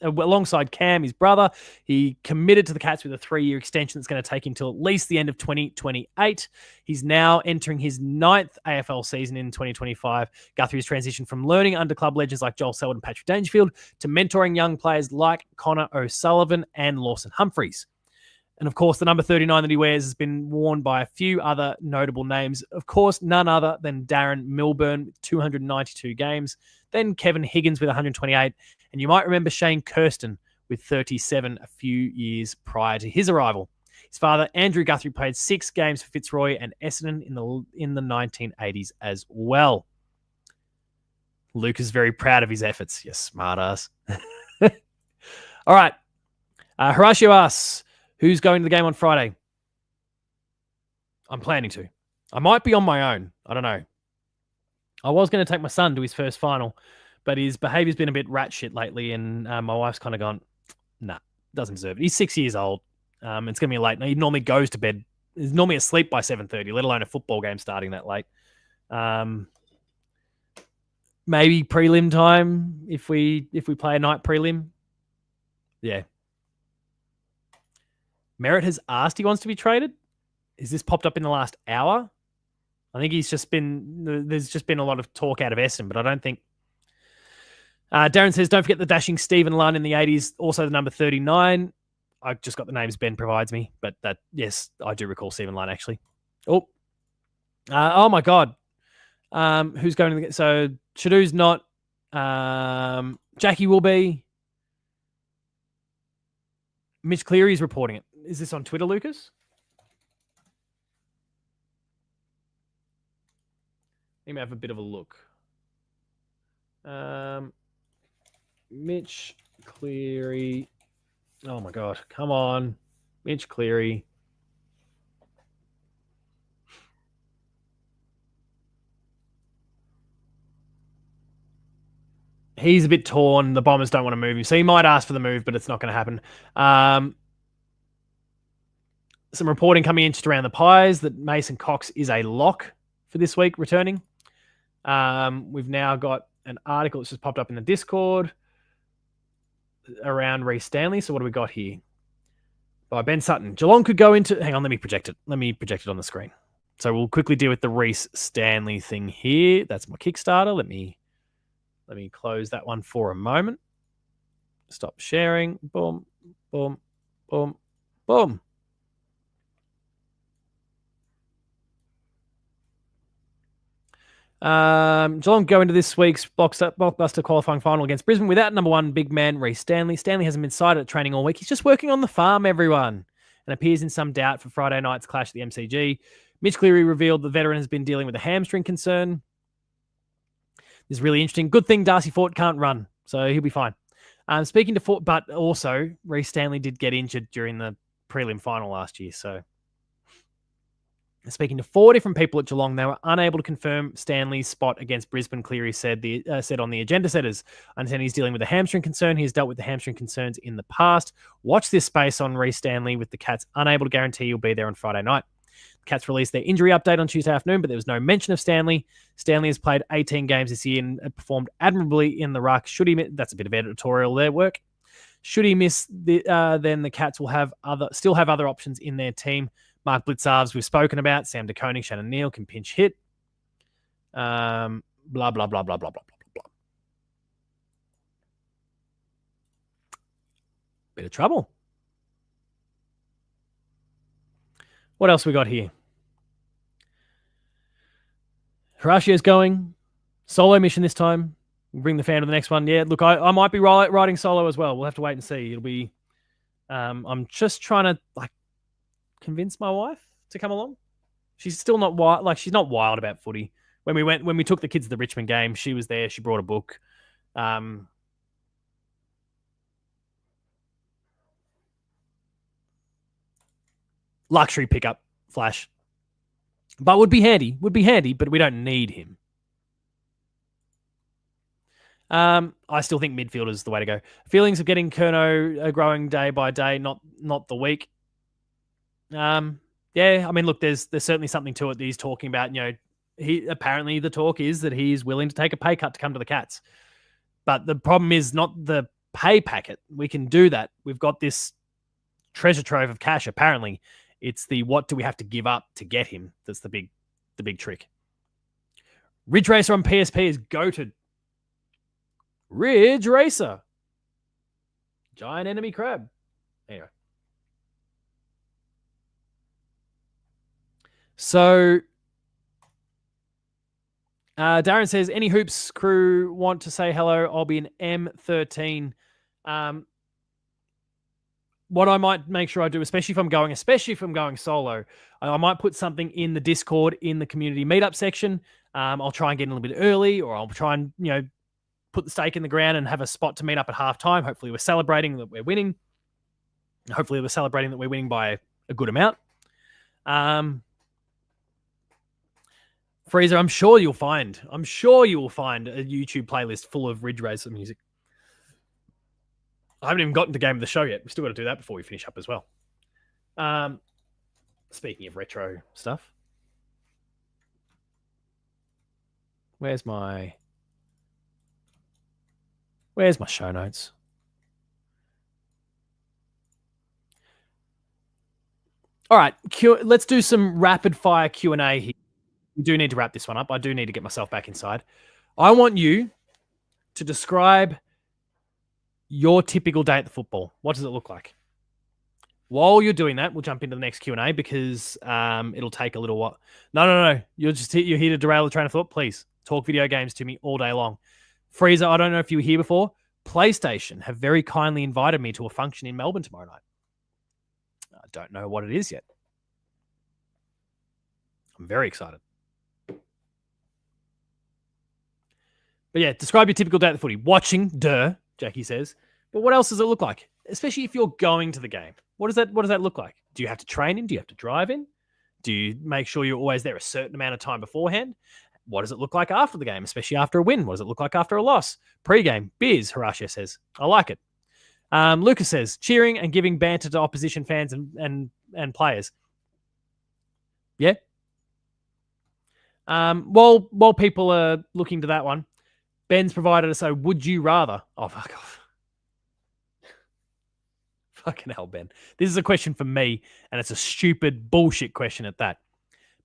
alongside Cam, his brother. He committed to the Cats with a 3-year extension that's going to take him till at least the end of 2028. He's now entering his 9th AFL season in 2025. Guthrie has transitioned from learning under club legends like Joel Selwood and Patrick Dangerfield to mentoring young players like Connor O'Sullivan and Lawson Humphreys. And of course, the number 39 that he wears has been worn by a few other notable names. Of course, none other than Darren Milburn with 292 games, then Kevin Higgins with 128. And you might remember Shane Kirsten with 37 a few years prior to his arrival. His father, Andrew Guthrie, played 6 games for Fitzroy and Essendon in the 1980s as well. Luke is very proud of his efforts. You smartass. All right. Horatio asks, who's going to the game on Friday? I'm planning to. I might be on my own. I don't know. I was going to take my son to his first final, but his behavior's been a bit rat shit lately, and my wife's kind of gone, nah, doesn't deserve it. He's 6 years old. It's going to be late. He normally goes to bed. He's normally asleep by 7:30, let alone a football game starting that late. Maybe prelim time if we play a night prelim. Yeah. Merritt has asked he wants to be traded. Has this popped up in the last hour? I think there's just been a lot of talk out of Essendon, but I don't think. Darren says, don't forget the dashing Stephen Lunn in the 80s, also the number 39. I just got the names Ben provides me, but yes, I do recall Stephen Lunn actually. Oh my God. Who's going to the, so Shadoo's not, Jackie will be. Mitch Cleary's reporting it. Is this on Twitter, Lucas? Let me have a bit of a look. Mitch Cleary. Oh my God. Come on. Mitch Cleary. He's a bit torn. The Bombers don't want to move him. So he might ask for the move, but it's not going to happen. Some reporting coming in just around the Pies that Mason Cox is a lock for this week returning. We've now got an article that's just popped up in the Discord around Reece Stanley. So what do we got here? By Ben Sutton. Geelong could go into... Hang on, let me project it. Let me project it on the screen. So we'll quickly deal with the Reece Stanley thing here. That's my Kickstarter. Let me close that one for a moment. Stop sharing. Boom, boom, boom, boom. Geelong go into this week's blockbuster qualifying final against Brisbane without number 1 big man Reece Stanley. Stanley hasn't been sighted at training all week. He's just working on the farm, everyone, and appears in some doubt for Friday night's clash at the MCG. Mitch Cleary revealed the veteran has been dealing with a hamstring concern. This is really interesting. Good thing Darcy Fort can't run, so he'll be fine. Speaking to Fort, but also Reece Stanley did get injured during the prelim final last year, so Speaking to 4 different people at Geelong, they were unable to confirm Stanley's spot against Brisbane. Cleary said on the agenda setters. I understand he's dealing with a hamstring concern. He has dealt with the hamstring concerns in the past. Watch this space on Reece Stanley, with the Cats unable to guarantee he'll be there on Friday night. The Cats released their injury update on Tuesday afternoon, but there was no mention of Stanley. Stanley has played 18 games this year and performed admirably in the ruck. That's a bit of editorial there work. Should he miss, then the Cats will still have other options in their team. Mark Blitzarves, we've spoken about. Sam De Koning, Shannon Neal can pinch hit. Blah, blah, blah, blah, blah, blah, blah, blah. Bit of trouble. What else we got here? Horatio's going. Solo mission this time. We'll bring the fan to the next one. Yeah, look, I might be riding solo as well. We'll have to wait and see. It'll be... I'm just trying to, convince my wife to come along. She's still not wild. She's not wild about footy. When we took the kids to the Richmond game, she was there. She brought a book. Luxury pickup, Flash. But would be handy, but we don't need him. I still think midfield is the way to go. Feelings of getting Curnow are growing day by day, not the week. Yeah, I mean, look, there's certainly something to it that he's talking about. Apparently the talk is that he's willing to take a pay cut to come to the Cats. But the problem is not the pay packet. We can do that. We've got this treasure trove of cash, apparently. It's the what do we have to give up to get him that's the big trick. Ridge Racer on PSP is goated. Ridge Racer. Giant enemy crab. Anyway. So, Darren says, any Hoops crew want to say hello? I'll be in M13. What I might make sure I do, especially if I'm going solo, I might put something in the Discord in the community meetup section. I'll try and get in a little bit early, or I'll try and, put the stake in the ground and have a spot to meet up at halftime. Hopefully we're celebrating that we're winning. Hopefully we're celebrating that we're winning by a good amount. Freezer, I'm sure you'll find a YouTube playlist full of Ridge Racer music. I haven't even gotten to Game of the Show yet. We still got to do that before we finish up as well. Speaking of retro stuff, where's my show notes? All right, let's do some rapid fire Q&A here. We do need to wrap this one up. I do need to get myself back inside. I want you to describe your typical day at the football. What does it look like? While you're doing that, we'll jump into the next Q&A because it'll take a little while. No. You're here to derail the train of thought. Please talk video games to me all day long. Freezer, I don't know if you were here before. PlayStation have very kindly invited me to a function in Melbourne tomorrow night. I don't know what it is yet. I'm very excited. But yeah, describe your typical day at the footy. Watching, Jackie says. But what else does it look like? Especially if you're going to the game. What does that look like? Do you have to train in? Do you have to drive in? Do you make sure you're always there a certain amount of time beforehand? What does it look like after the game, especially after a win? What does it look like after a loss? Pre-game, beers, Horatio says. I like it. Lucas says, cheering and giving banter to opposition fans and players. Yeah. While people are looking to that one, Ben's provided us a would you rather. Oh, fuck off. Fucking hell, Ben. This is a question for me, and it's a stupid bullshit question at that.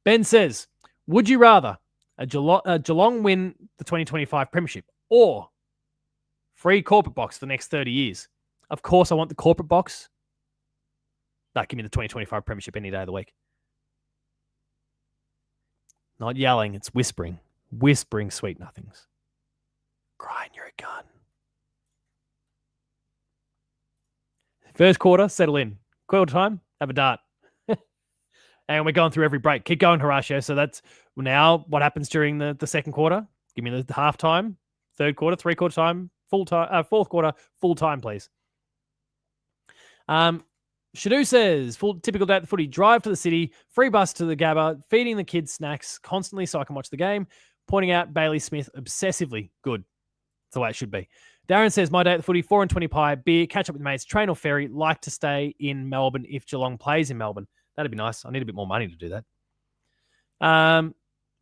Ben says, would you rather a Geelong win the 2025 Premiership or free corporate box for the next 30 years? Of course, I want the corporate box. Give me the 2025 Premiership any day of the week. Not yelling, it's whispering. Whispering sweet nothings. Grind, you're a gun. First quarter, settle in. Quarter time, have a dart. And we're going through every break. Keep going, Horatio. So that's now what happens during the second quarter. Give me the half time, third quarter, three-quarter time, full time, fourth quarter, full time, please. Shadu says, typical day at the footy, drive to the city, free bus to the Gabba, feeding the kids snacks constantly so I can watch the game, pointing out Bailey Smith obsessively. Good. That's the way it should be. Darren says, my day at the footy, 4 and 20 pie, beer, catch up with mates, train or ferry, like to stay in Melbourne if Geelong plays in Melbourne. That'd be nice. I need a bit more money to do that.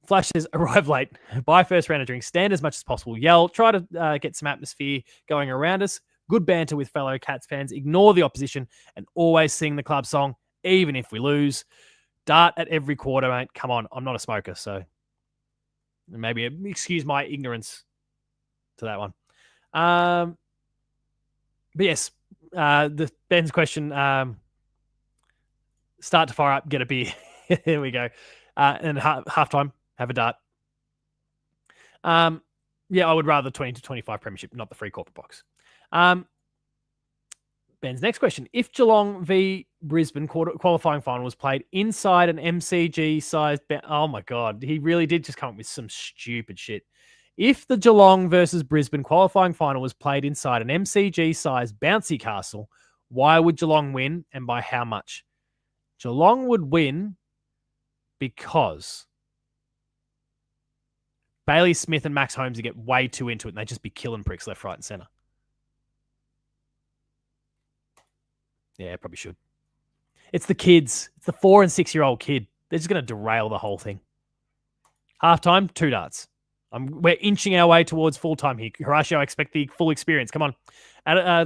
Flash says, arrive late, buy first round of drinks, stand as much as possible, yell, try to get some atmosphere going around us, good banter with fellow Cats fans, ignore the opposition, and always sing the club song, even if we lose. Dart at every quarter, mate. Come on, I'm not a smoker, so maybe excuse my ignorance to that one. But yes, the Ben's question, start to fire up, get a beer. Here we go. And halftime, have a dart. Yeah, I would rather 20 to 25 premiership, not the free corporate box. Ben's next question. If Geelong v Brisbane qualifying final was played inside an MCG-sized... Oh, my God. He really did just come up with some stupid shit. If the Geelong versus Brisbane qualifying final was played inside an MCG-sized bouncy castle, why would Geelong win and by how much? Geelong would win because Bailey Smith and Max Holmes get way too into it and they'd just be killing pricks left, right, and centre. Yeah, probably should. It's the kids. It's the 4 and 6-year-old kid. They're just going to derail the whole thing. Halftime, 2 darts. We're inching our way towards full-time here. Horatio, I expect the full experience. Come on.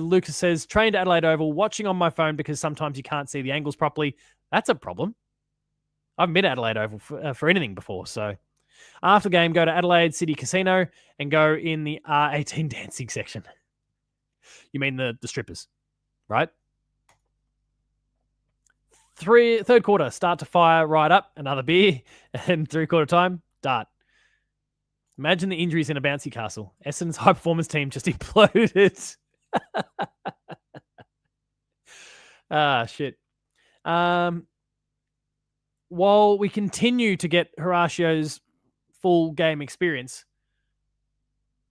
Lucas says, trained at Adelaide Oval, watching on my phone because sometimes you can't see the angles properly. That's a problem. I've been at Adelaide Oval for anything before. So after the game, go to Adelaide City Casino and go in the R18 dancing section. You mean the strippers, right? Third quarter, start to fire right up, another beer, and 3/4 time, dart. Imagine the injuries in a bouncy castle. Essendon's high performance team just imploded. Shit. While we continue to get Horatio's full game experience,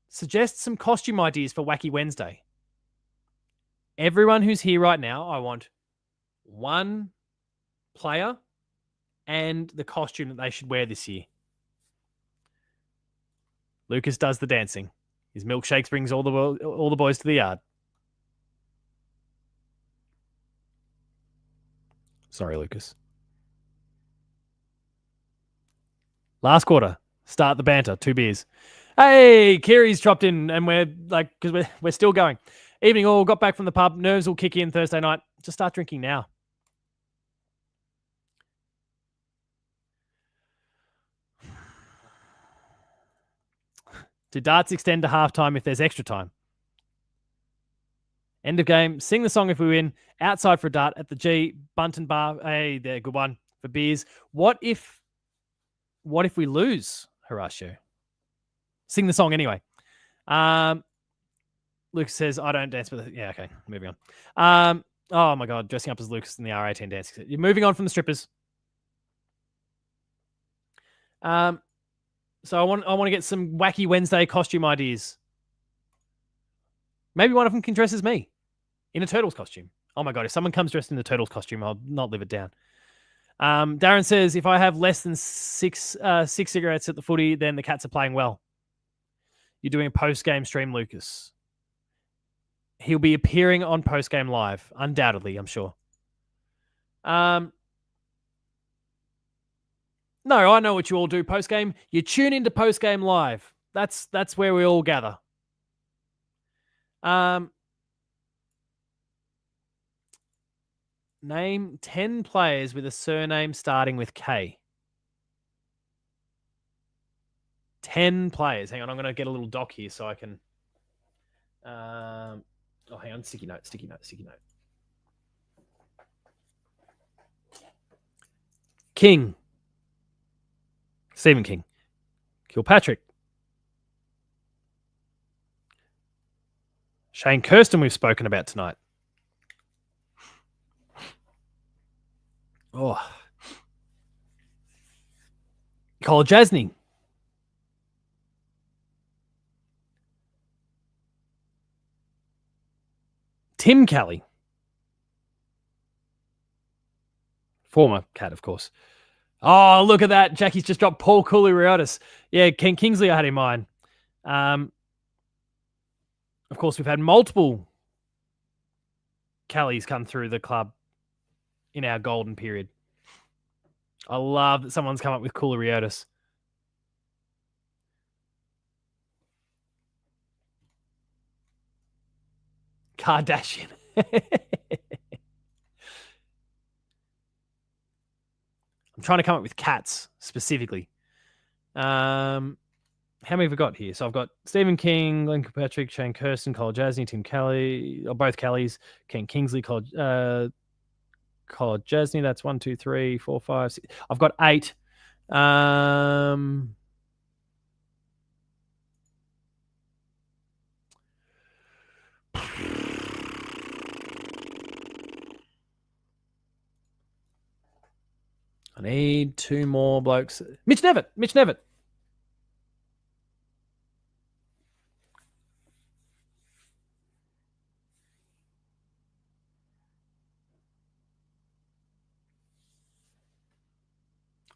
suggest some costume ideas for Wacky Wednesday. Everyone who's here right now, I want one player and the costume that they should wear this year. Lucas does the dancing. His milkshakes brings all the boys to the yard. Sorry, Lucas. Last quarter, start the banter, 2 beers. Hey, Kiri's dropped in, and we're like, because we're still going. Evening all, got back from the pub. Nerves will kick in Thursday night. Just start drinking now. Do darts extend to halftime if there's extra time? End of game. Sing the song if we win. Outside for a dart at the G. Bunton Bar. Hey, there, good one for beers. What if we lose, Horatio? Sing the song anyway. Lucas says, I don't dance with it. Yeah, okay. Moving on. Oh, my God. Dressing up as Lucas in the R18 dance. You're moving on from the strippers. So I want to get some Wacky Wednesday costume ideas. Maybe one of them can dress as me in a Turtles costume. Oh my God, if someone comes dressed in the Turtles costume, I'll not live it down. Darren says, if I have less than six cigarettes at the footy, then the Cats are playing well. You're doing a post-game stream, Lucas. He'll be appearing on post-game live, undoubtedly, I'm sure. No, I know what you all do post-game. You tune into post-game live. That's where we all gather. Name 10 players with a surname starting with K. 10 players. Hang on, I'm going to get a little doc here so I can... hang on. Sticky note. King. Stephen King. Kilpatrick. Shane Kirsten we've spoken about tonight. Oh. Cole Jasny. Tim Kelly. Former Cat, of course. Oh, look at that. Jackie's just dropped Paul Cooley-Riotis. Yeah, Ken Kingsley I had in mind. Of course, we've had multiple Callies come through the club in our golden period. I love that someone's come up with Cooley-Riotis. Kardashian. I'm trying to come up with cats specifically. How many have we got here? So I've got Stephen King, Glenn Kirkpatrick, Shane Kirsten, Cole Jasney, Tim Kelly, or both Kellys, Ken Kingsley, Cole Jasney. That's 1, 2, 3, 4, 5, 6. I've got 8. I need 2 more blokes. Mitch Nevitt.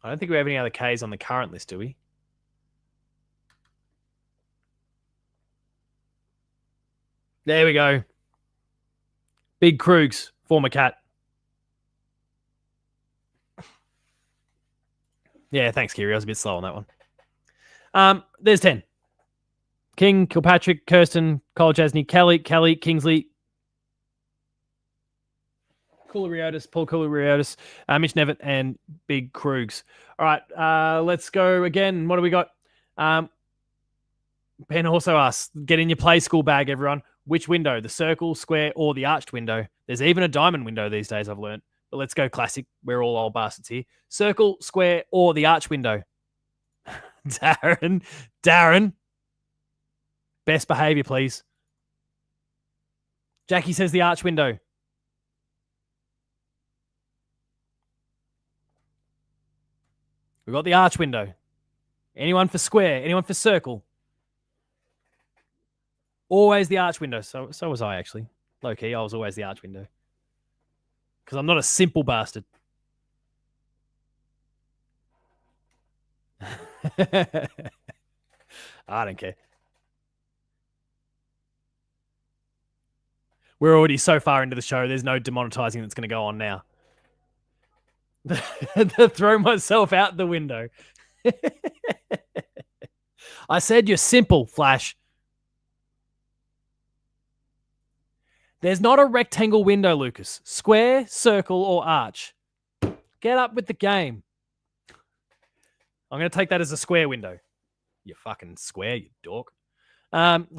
I don't think we have any other Ks on the current list, do we? There we go. Big Krugs, former Cat. Yeah, thanks, Kiri. I was a bit slow on that one. There's 10. King, Kilpatrick, Kirsten, Cole Jasney, Kelly, Kingsley, Cooley-Riotis, Paul Cooley-Riotis, Mitch Nevitt, and Big Krugs. All right, let's go again. What do we got? Ben also asks, get in your play school bag, everyone. Which window, the circle, square, or the arched window? There's even a diamond window these days, I've learned. But let's go classic. We're all old bastards here. Circle, square, or the arch window? Darren. Best behavior, please. Jackie says the arch window. We've got the arch window. Anyone for square? Anyone for circle? Always the arch window. So was I, actually. Low key, I was always the arch window. Because I'm not a simple bastard. I don't care. We're already so far into the show, there's no demonetizing that's going to go on now. To throw myself out the window. I said you're simple, Flash. There's not a rectangle window, Lucas. Square, circle, or arch. Get up with the game. I'm going to take that as a square window. You fucking square, you dork. We've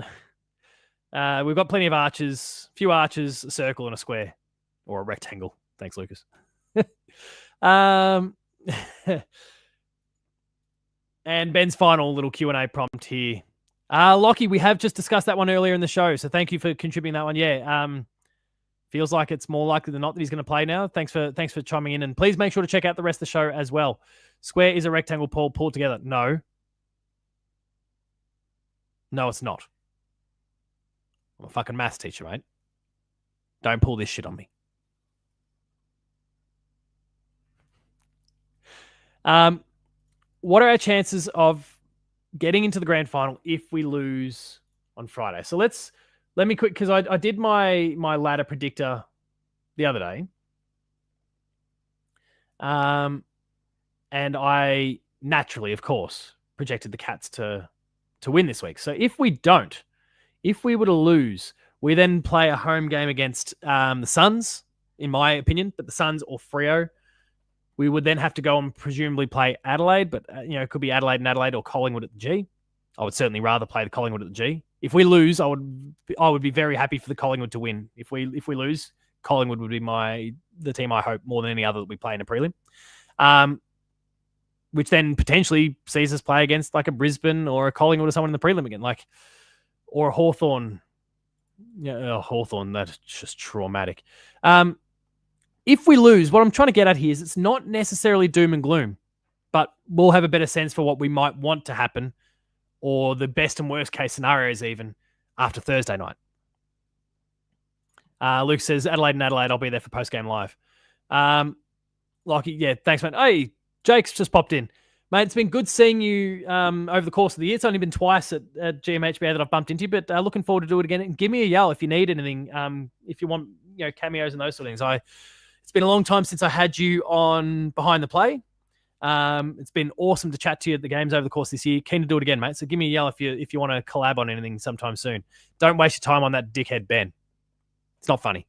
got plenty of arches. A few arches, a circle, and a square. Or a rectangle. Thanks, Lucas. And Ben's final little Q&A prompt here. Lockie, we have just discussed that one earlier in the show, so thank you for contributing that one. Yeah, feels like it's more likely than not that he's going to play now. Thanks for chiming in, and please make sure to check out the rest of the show as well. Square is a rectangle pulled together. No, it's not. I'm a fucking maths teacher, mate. Don't pull this shit on me. What are our chances of getting into the grand final if we lose on Friday? So let me quick, because I did my ladder predictor the other day. And I naturally, of course, projected the Cats to win this week. So if we were to lose, we then play a home game against the Suns, in my opinion, but the Suns or Freo. We would then have to go and presumably play Adelaide, but it could be Adelaide and Adelaide or Collingwood at the G. I would certainly rather play the Collingwood at the G. If we lose, I would be very happy for the Collingwood to win. If we lose, Collingwood would be the team I hope more than any other that we play in a prelim. Which then potentially sees us play against like a Brisbane or a Collingwood or someone in the prelim again, or a Hawthorn. Yeah, Hawthorn, that's just traumatic. If we lose, what I'm trying to get at here is it's not necessarily doom and gloom, but we'll have a better sense for what we might want to happen, or the best and worst case scenarios even after Thursday night. Luke says, Adelaide and Adelaide, I'll be there for post-game live. Lockie, yeah, thanks, man. Hey, Jake's just popped in. Mate, it's been good seeing you over the course of the year. It's only been twice at GMHBA that I've bumped into you, but looking forward to do it again. And give me a yell if you need anything, if you want cameos and those sort of things. It's been a long time since I had you on Behind the Play. It's been awesome to chat to you at the games over the course of this year. Keen to do it again, mate. So give me a yell if you want to collab on anything sometime soon. Don't waste your time on that dickhead Ben. It's not funny.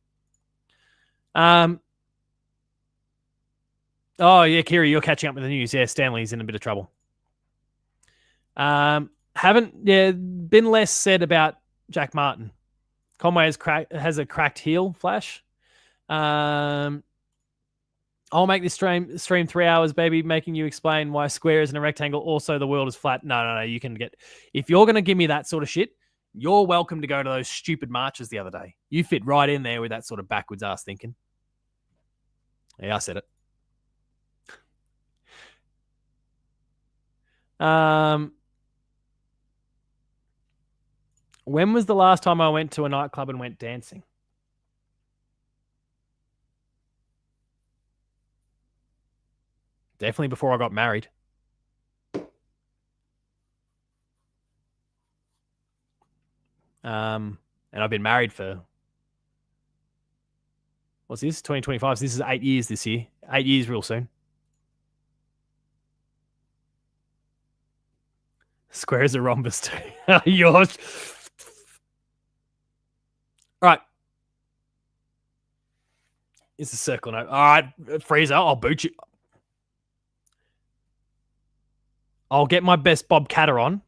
Oh, yeah, Kiri, you're catching up with the news. Yeah, Stanley's in a bit of trouble. Been less said about Jack Martin. Conway has a cracked heel, Flash. I'll make this stream 3 hours, baby, making you explain why a square isn't a rectangle. Also, the world is flat. No. You can if you're going to give me that sort of shit, you're welcome to go to those stupid marches the other day. You fit right in there with that sort of backwards ass thinking. Yeah, I said it. When was the last time I went to a nightclub and went dancing? Definitely before I got married. And I've been married for, what's this? 2025. So this is 8 years this year. 8 years real soon. Square is a rhombus too. Yours. All right. It's a circle note. All right, Freezer, I'll boot you. I'll get my best Bob Catter on.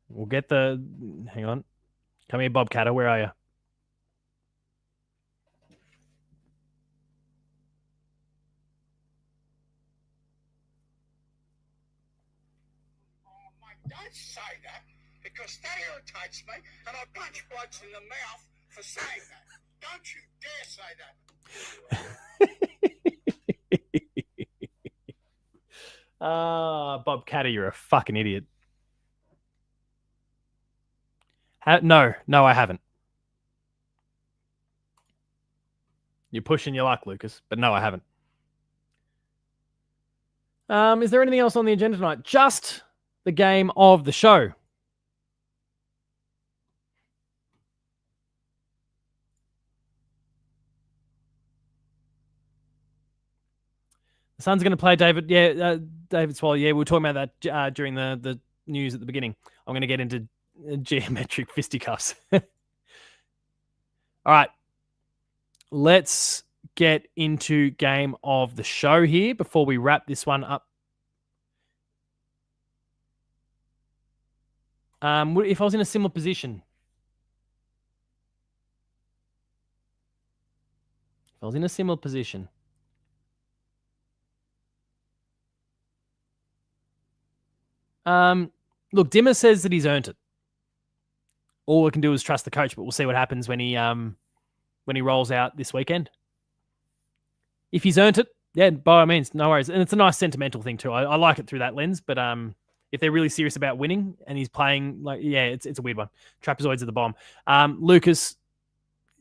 We'll get the... Hang on. Come here, Bob Catter. Where are you? Don't say that, because that irritates me, and I punch blokes in the mouth for saying that. Don't you dare say that. Bob Catter, you're a fucking idiot. No, I haven't. You're pushing your luck, Lucas, but no, I haven't. Is there anything else on the agenda tonight? Just the game of the show. The Suns are going to play David. Yeah, David Swallow. Yeah, we were talking about that during the news at the beginning. I'm going to get into geometric fisticuffs. All right. Let's get into game of the show here before we wrap this one up. If I was in a similar position. Look, Dimmer says that he's earned it. All we can do is trust the coach, but we'll see what happens when he rolls out this weekend. If he's earned it, yeah, by all means, no worries. And it's a nice sentimental thing too. I like it through that lens, but if they're really serious about winning and he's playing, like, yeah, it's a weird one. Trapezoids are the bomb. Lucas,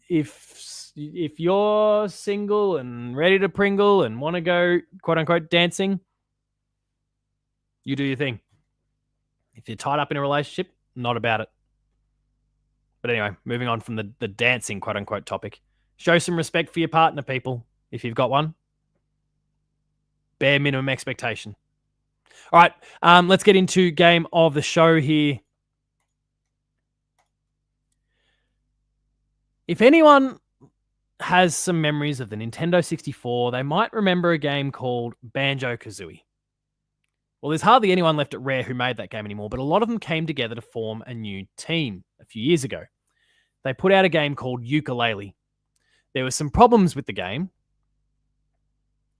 if you're single and ready to pringle and want to go, quote unquote, dancing, you do your thing. If you're tied up in a relationship, not about it. But anyway, moving on from the dancing, quote unquote, topic. Show some respect for your partner, people, if you've got one. Bare minimum expectation. All right, let's get into game of the show here. If anyone has some memories of the Nintendo 64, they might remember a game called Banjo-Kazooie. Well, there's hardly anyone left at Rare who made that game anymore, but a lot of them came together to form a new team a few years ago. They put out a game called Yooka-Laylee. There were some problems with the game,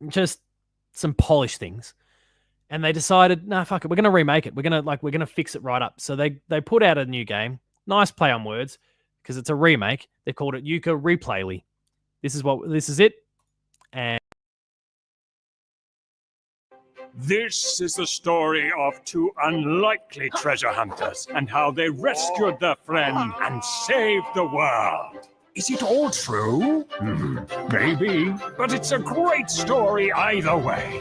just some polished things. And they decided, nah, fuck it, we're going to remake it. We're going to fix it right up. So they put out a new game. Nice play on words, because it's a remake. They called it Yooka Replayly. This is it. And this is the story of two unlikely treasure hunters and how they rescued their friend and saved the world. Is it all true? Maybe, but it's a great story either way.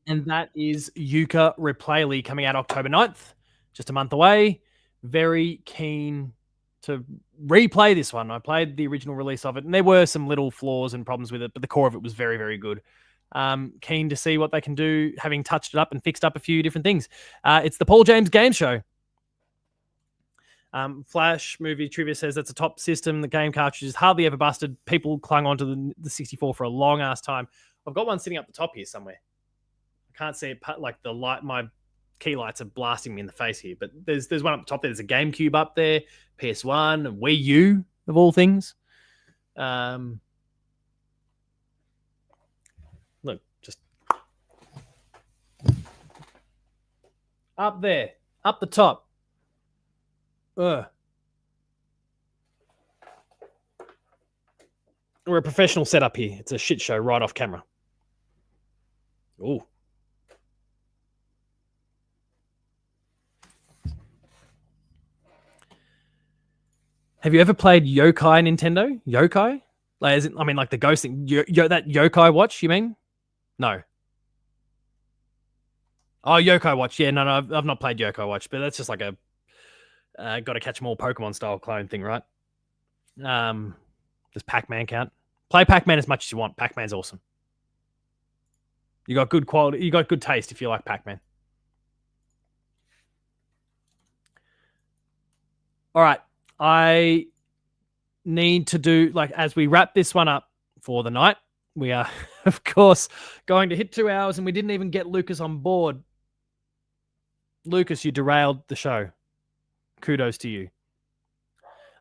And that is Yuka Replay coming out October 9th, just a month away. Very keen to replay this one. I played the original release of it, and there were some little flaws and problems with it, but the core of it was very, very good. Keen to see what they can do, having touched it up and fixed up a few different things. It's the Paul James Game Show. Flash Movie Trivia says that's a top system. The game cartridge is hardly ever busted. People clung onto the 64 for a long ass time. I've got one sitting up the top here somewhere. I can't see it, like the light, my key lights are blasting me in the face here, but there's one up the top there. There's a GameCube up there, PS1, and Wii U of all things. Look, just up there, up the top. We're a professional setup here. It's a shit show right off camera. Ooh. Have you ever played Yokai Nintendo? Yokai? Like, like the ghost thing. That Yokai watch, you mean? No. Oh, Yokai watch. Yeah, no, I've not played Yokai watch, but that's just like a got to catch them all Pokemon style clone thing, right? Does Pac-Man count? Play Pac-Man as much as you want. Pac-Man's awesome. You got good quality. You got good taste if you like Pac-Man. All right. I need to do, like, as we wrap this one up for the night, we are, of course, going to hit 2 hours, and we didn't even get Lucas on board. Lucas, you derailed the show. Kudos to you.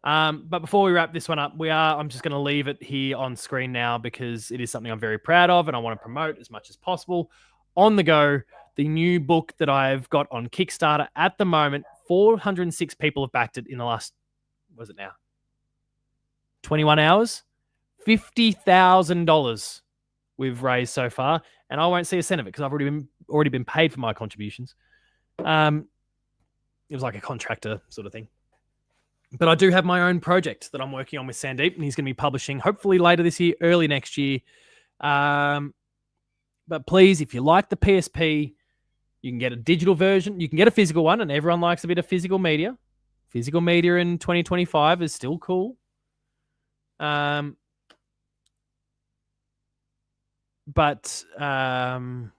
But before we wrap this one up, I'm just going to leave it here on screen now because it is something I'm very proud of and I want to promote as much as possible. On the go, the new book that I've got on Kickstarter at the moment. 406 people have backed it in the last, what is it now? 21 hours? $50,000 we've raised so far, and I won't see a cent of it because I've already been paid for my contributions. It was like a contractor sort of thing. But I do have my own project that I'm working on with Sandeep, and he's going to be publishing hopefully later this year, early next year. But please, if you like the PSP, you can get a digital version. You can get a physical one, and everyone likes a bit of physical media. Physical media in 2025 is still cool. But I've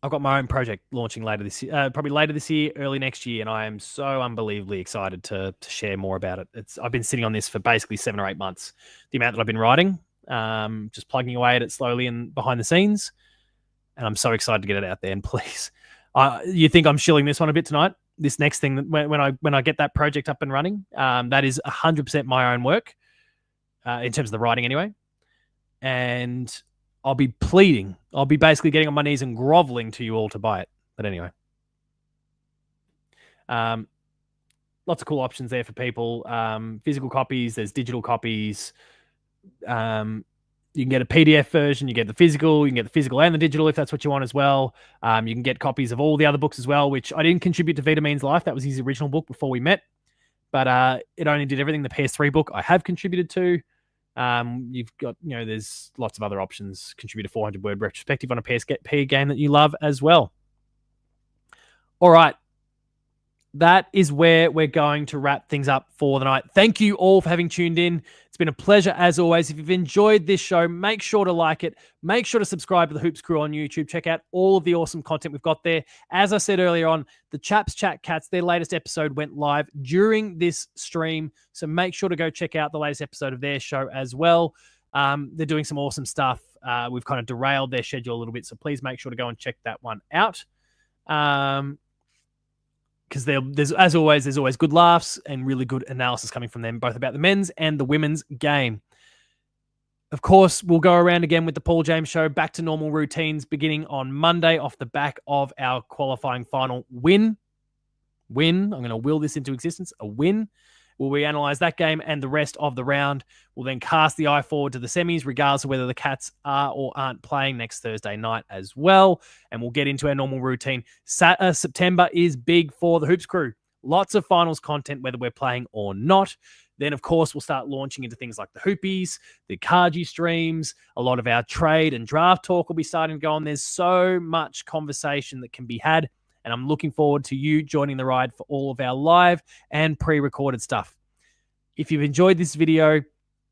got my own project launching later this year, probably later this year, early next year, and I am so unbelievably excited to share more about it. I've been sitting on this for basically 7 or 8 months. The amount that I've been writing, just plugging away at it slowly and behind the scenes, and I'm so excited to get it out there. And please, you think I'm shilling this one a bit tonight? This next thing, when I get that project up and running, that is 100% my own work, in terms of the writing anyway, and I'll be pleading. I'll be basically getting on my knees and groveling to you all to buy it. But anyway, lots of cool options there for people. Physical copies, there's digital copies. You can get a PDF version, you get the physical, and the digital if that's what you want as well. You can get copies of all the other books as well, which I didn't contribute to Vitamin's Life. That was his original book before we met. But it only did everything the PS3 book I have contributed to. You've got, there's lots of other options. Contribute a 400-word retrospective on a PSP game that you love as well. All right. That is where we're going to wrap things up for the night. Thank you all for having tuned in. It's been a pleasure as always. If you've enjoyed this show, make sure to like it. Make sure to subscribe to the Hoops Crew on YouTube. Check out all of the awesome content we've got there. As I said earlier on, the Chaps Chat Cats, their latest episode went live during this stream. So make sure to go check out the latest episode of their show as well. They're doing some awesome stuff. We've kind of derailed their schedule a little bit. So please make sure to go and check that one out. Because there's always good laughs and really good analysis coming from them, both about the men's and the women's game. Of course, we'll go around again with the Paul James Show, back to normal routines beginning on Monday off the back of our qualifying final win. I'm going to will this into existence, a win. We'll reanalyze that game and the rest of the round. We'll then cast the eye forward to the semis, regardless of whether the Cats are or aren't playing next Thursday night as well. And we'll get into our normal routine. September is big for the Hoops Crew. Lots of finals content, whether we're playing or not. Then, of course, we'll start launching into things like the Hoopies, the Kaji streams. A lot of our trade and draft talk will be starting to go on. There's so much conversation that can be had. And I'm looking forward to you joining the ride for all of our live and pre-recorded stuff. If you've enjoyed this video,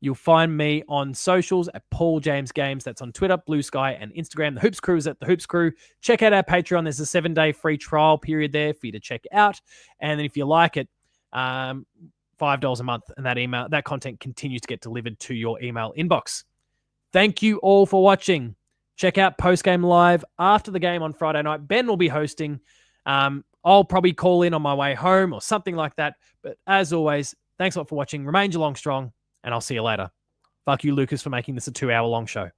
you'll find me on socials at Paul James Games. That's on Twitter, Blue Sky, and Instagram. The Hoops Crew is at The Hoops Crew. Check out our Patreon. There's a 7-day free trial period there for you to check out. And then if you like it, $5 a month, and that content continues to get delivered to your email inbox. Thank you all for watching. Check out Postgame Live after the game on Friday night. Ben will be hosting. I'll probably call in on my way home or something like that. But as always, thanks a lot for watching. Remain Geelong strong, and I'll see you later. Fuck you, Lucas, for making this a 2-hour long show.